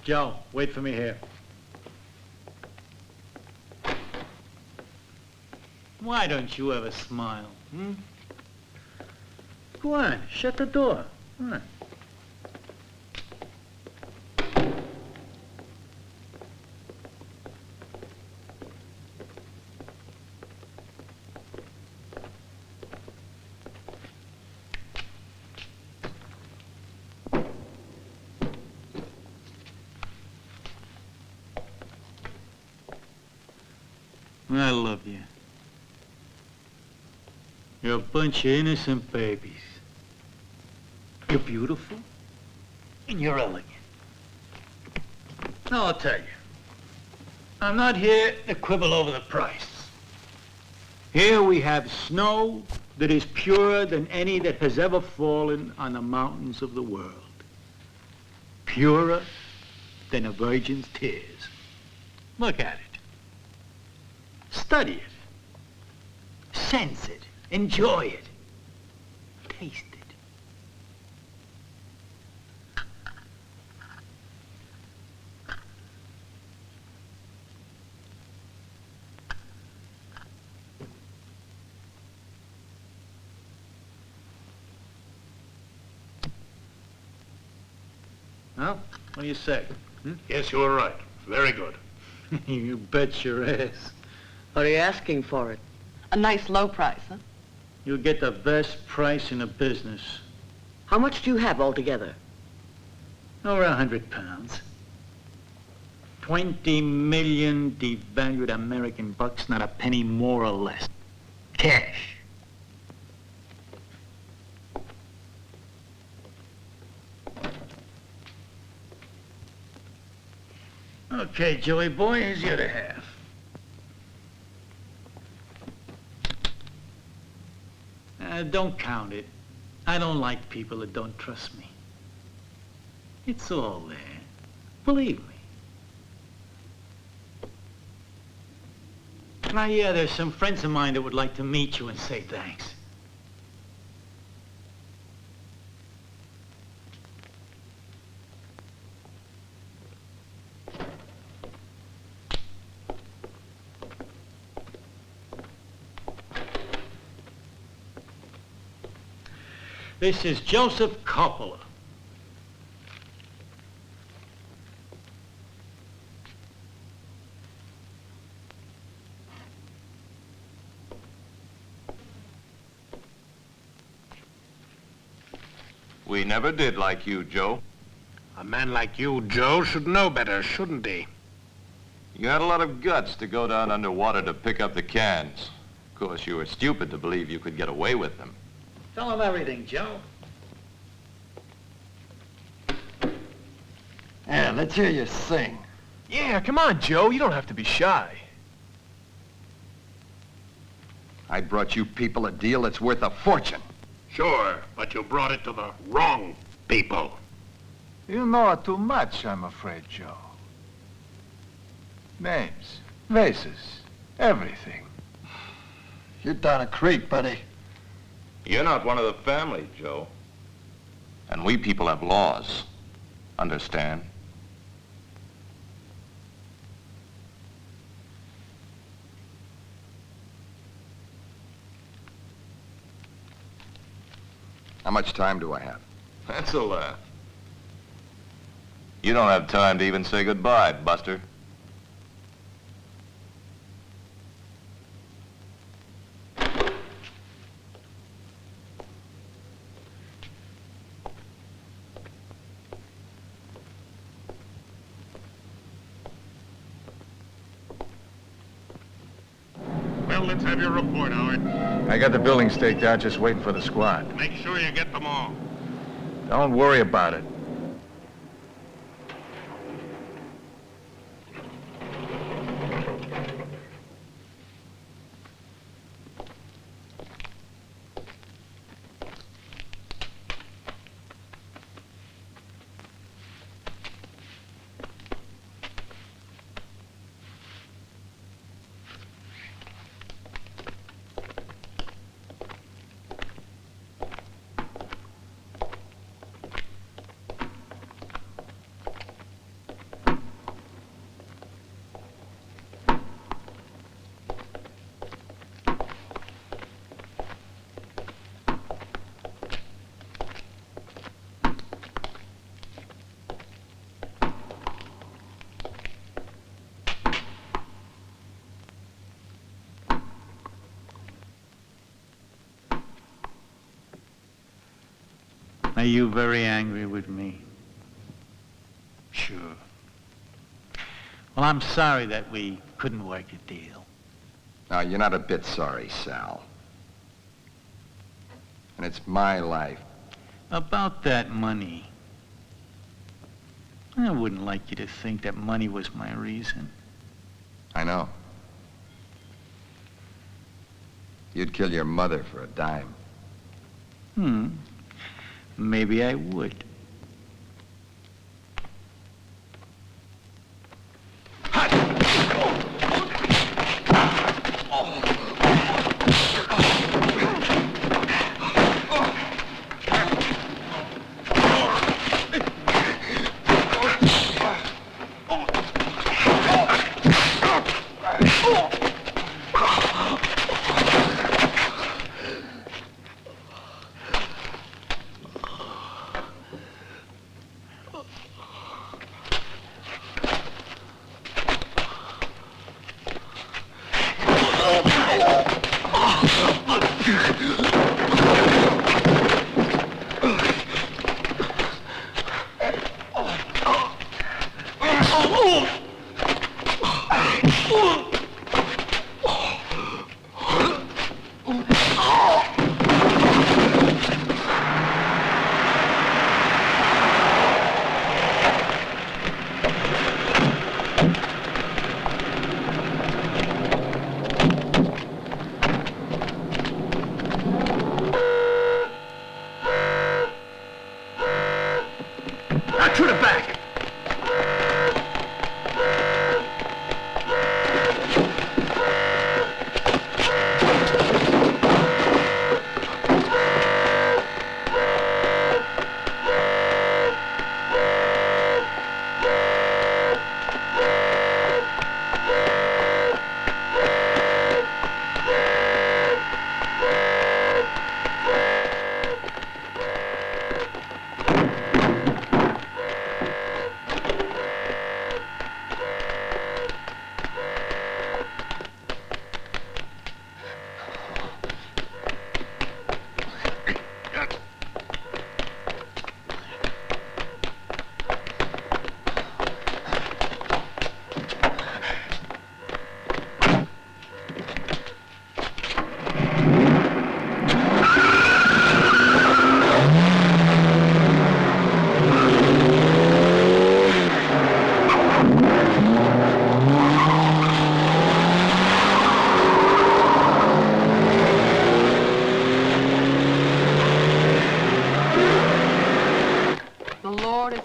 Joe, wait for me here. Why don't you ever smile, hmm? Go on, shut the door. Come on. I love you. You're a bunch of innocent babies. You're beautiful, and you're elegant. Now, I'll tell you, I'm not here to quibble over the price. Here we have snow that is purer than any that has ever fallen on the mountains of the world. Purer than a virgin's tears. Look at it. Study it. Sense it. Enjoy it. Taste it. Well, what do you say?
Yes, you were right. Very good.
You bet your ass.
What are you asking for it? A nice low price, huh?
You'll get the best price in the business.
How much do you have altogether?
Over 100 pounds. 20 million devalued American bucks, not a penny more or less. Cash. Okay, Joey boy, here's your other half. Don't count it. I don't like people that don't trust me. It's all there. Believe me. Now, yeah, there's some friends of mine that would like to meet you and say thanks. This is Joseph Coppola.
We never did like you, Joe.
A man like you, Joe, should know better, shouldn't he?
You had a lot of guts to go down underwater to pick up the cans. Of course, you were stupid to believe you could get away with them.
Tell him everything, Joe.
Yeah, let's hear you sing.
Yeah, come on, Joe. You don't have to be shy.
I brought you people a deal that's worth a fortune.
Sure, but you brought it to the wrong people.
You know too much, I'm afraid, Joe. Names, faces, everything.
You're down a creek, buddy.
You're not one of the family, Joe.
And we people have laws. Understand? How much time do I have?
That's a laugh.
You don't have time to even say goodbye, Buster.
Well, let's have your report, Howard.
I got the building staked out, just waiting for the squad.
Make sure you get them all.
Don't worry about it.
Are you very angry with me? Sure. Well, I'm sorry that we couldn't work a deal.
Now, you're not a bit sorry, Sal. And it's my life.
About that money, I wouldn't like you to think that money was my reason.
I know. You'd kill your mother for a dime.
Maybe I would.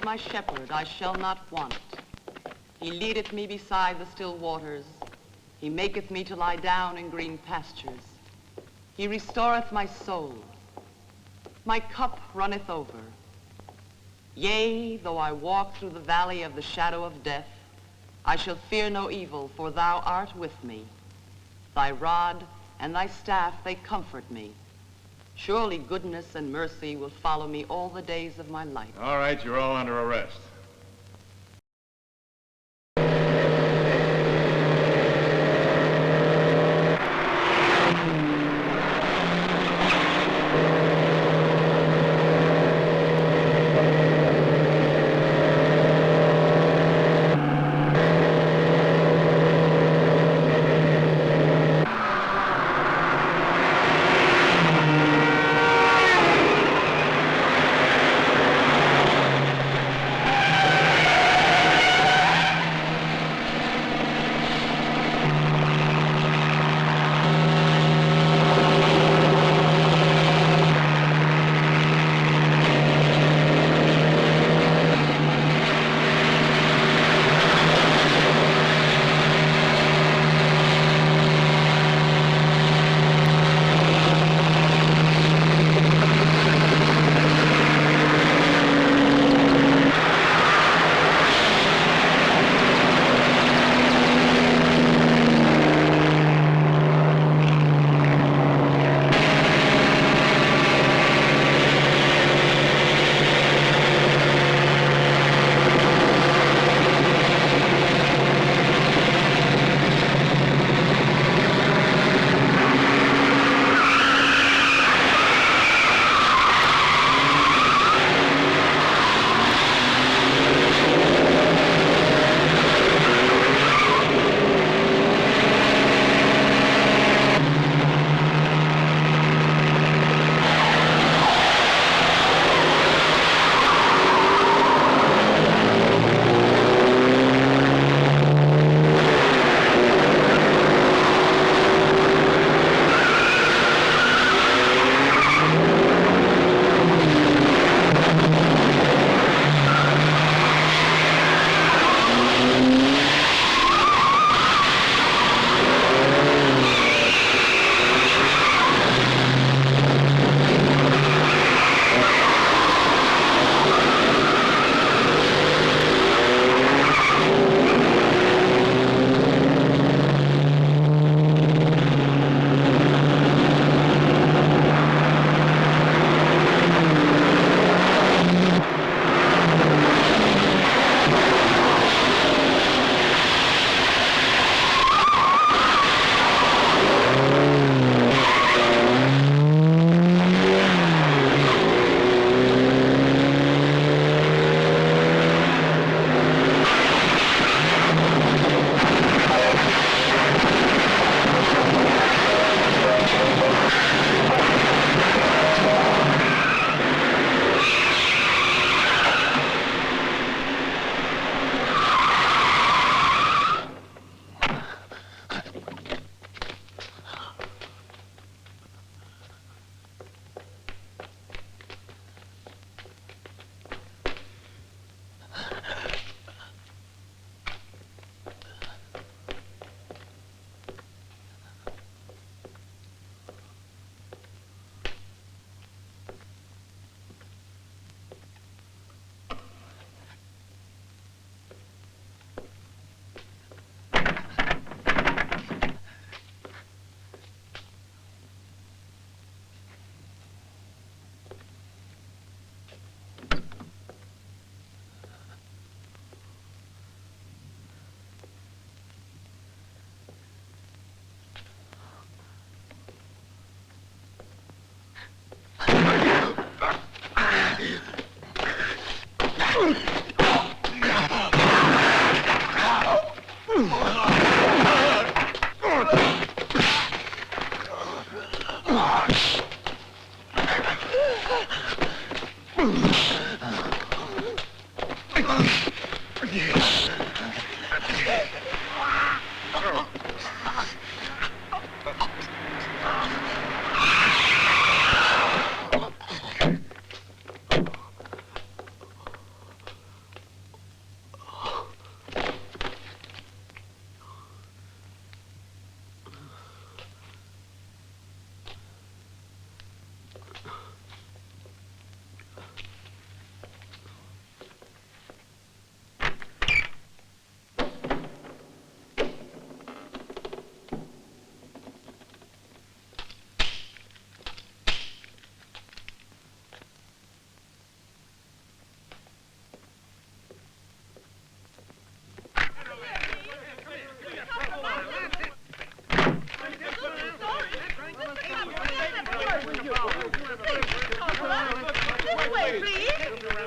My shepherd, I shall not want. He leadeth me beside the still waters. He maketh me to lie down in green pastures. He restoreth my soul. My cup runneth over. Yea, though I walk through the valley of the shadow of death, I shall fear no evil, for thou art with me. Thy rod and thy staff, they comfort me. Surely goodness and mercy will follow me all the days of my life.
All right, you're all under arrest.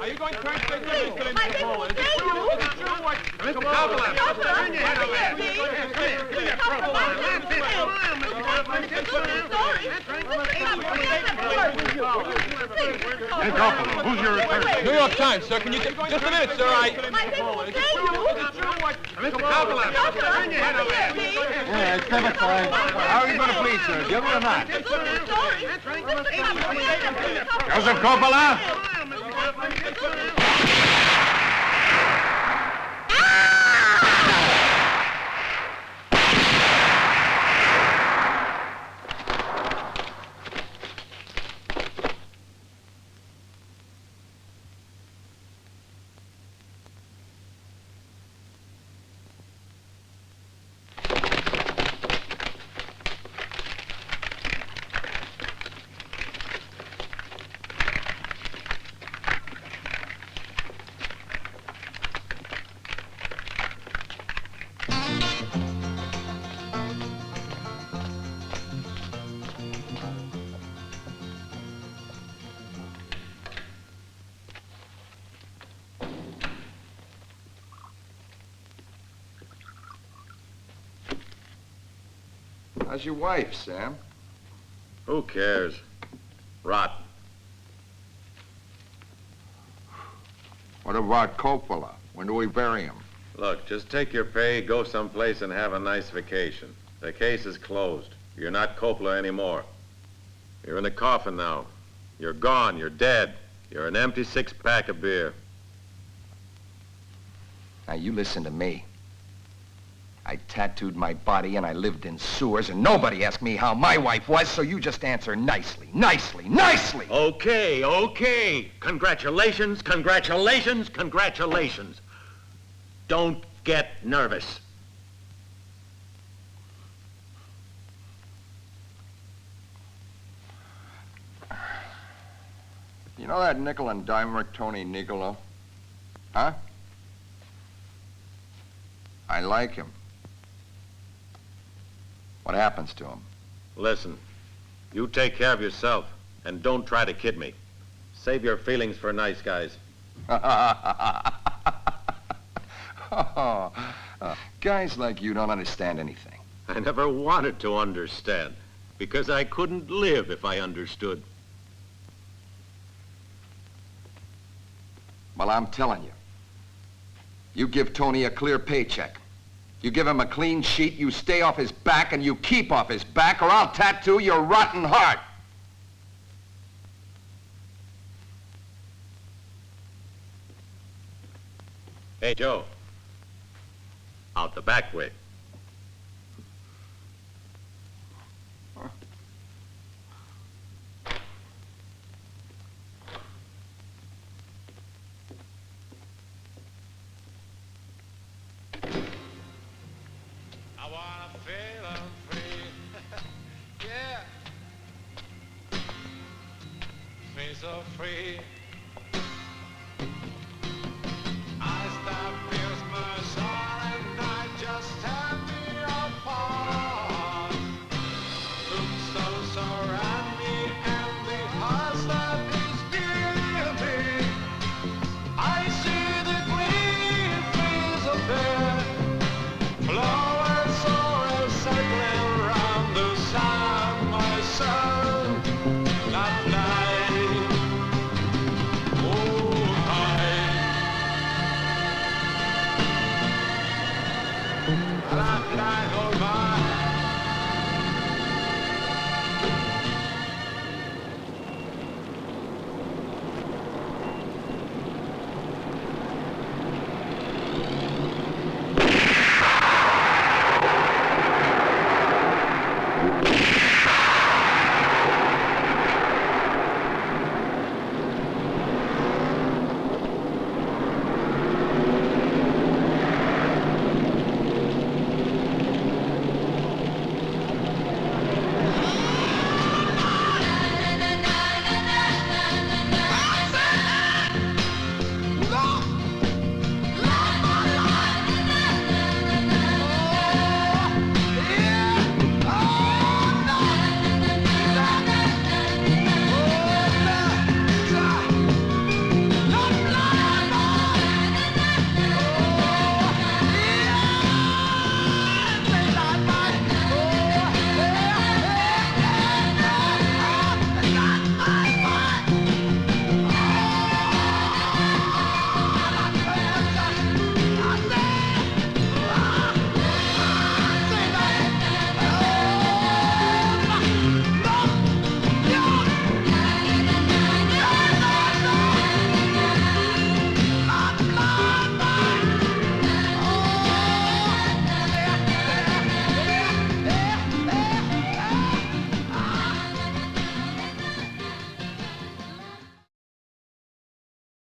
Are you going to turn straight to Sicily, Mr. Coppola? Is it true? Is it true what... Mr. Coppola! Turn your head over there!
Hey, Coppola, who's your attorney?
New York Times, sir. Can you... Just a minute, sir.
Mr. Coppola! Turn your head over there!
Yeah, it's never fine. How are you going to plead, sir? Give it or not?
Joseph Coppola?
How's your wife, Sam?
Who cares? Rotten.
What about Coppola? When do we bury him?
Look, just take your pay, go someplace, and have a nice vacation. The case is closed. You're not Coppola anymore. You're in the coffin now. You're gone. You're dead. You're an empty six-pack of beer.
Now, you listen to me. I tattooed my body and I lived in sewers and nobody asked me how my wife was, so you just answer nicely, nicely, nicely!
Okay, okay. Congratulations, congratulations, congratulations. Don't get nervous.
You know that nickel and dimer Tony Nicolo? Huh? I like him. What happens to him?
Listen, you take care of yourself and don't try to kid me. Save your feelings for nice guys.
Guys like you don't understand anything.
I never wanted to understand because I couldn't live if I understood.
Well, I'm telling you. You give Tony a clear paycheck. You give him a clean sheet, you stay off his back, and you keep off his back, or I'll tattoo your rotten heart.
Hey, Joe. Out the back way.
So free.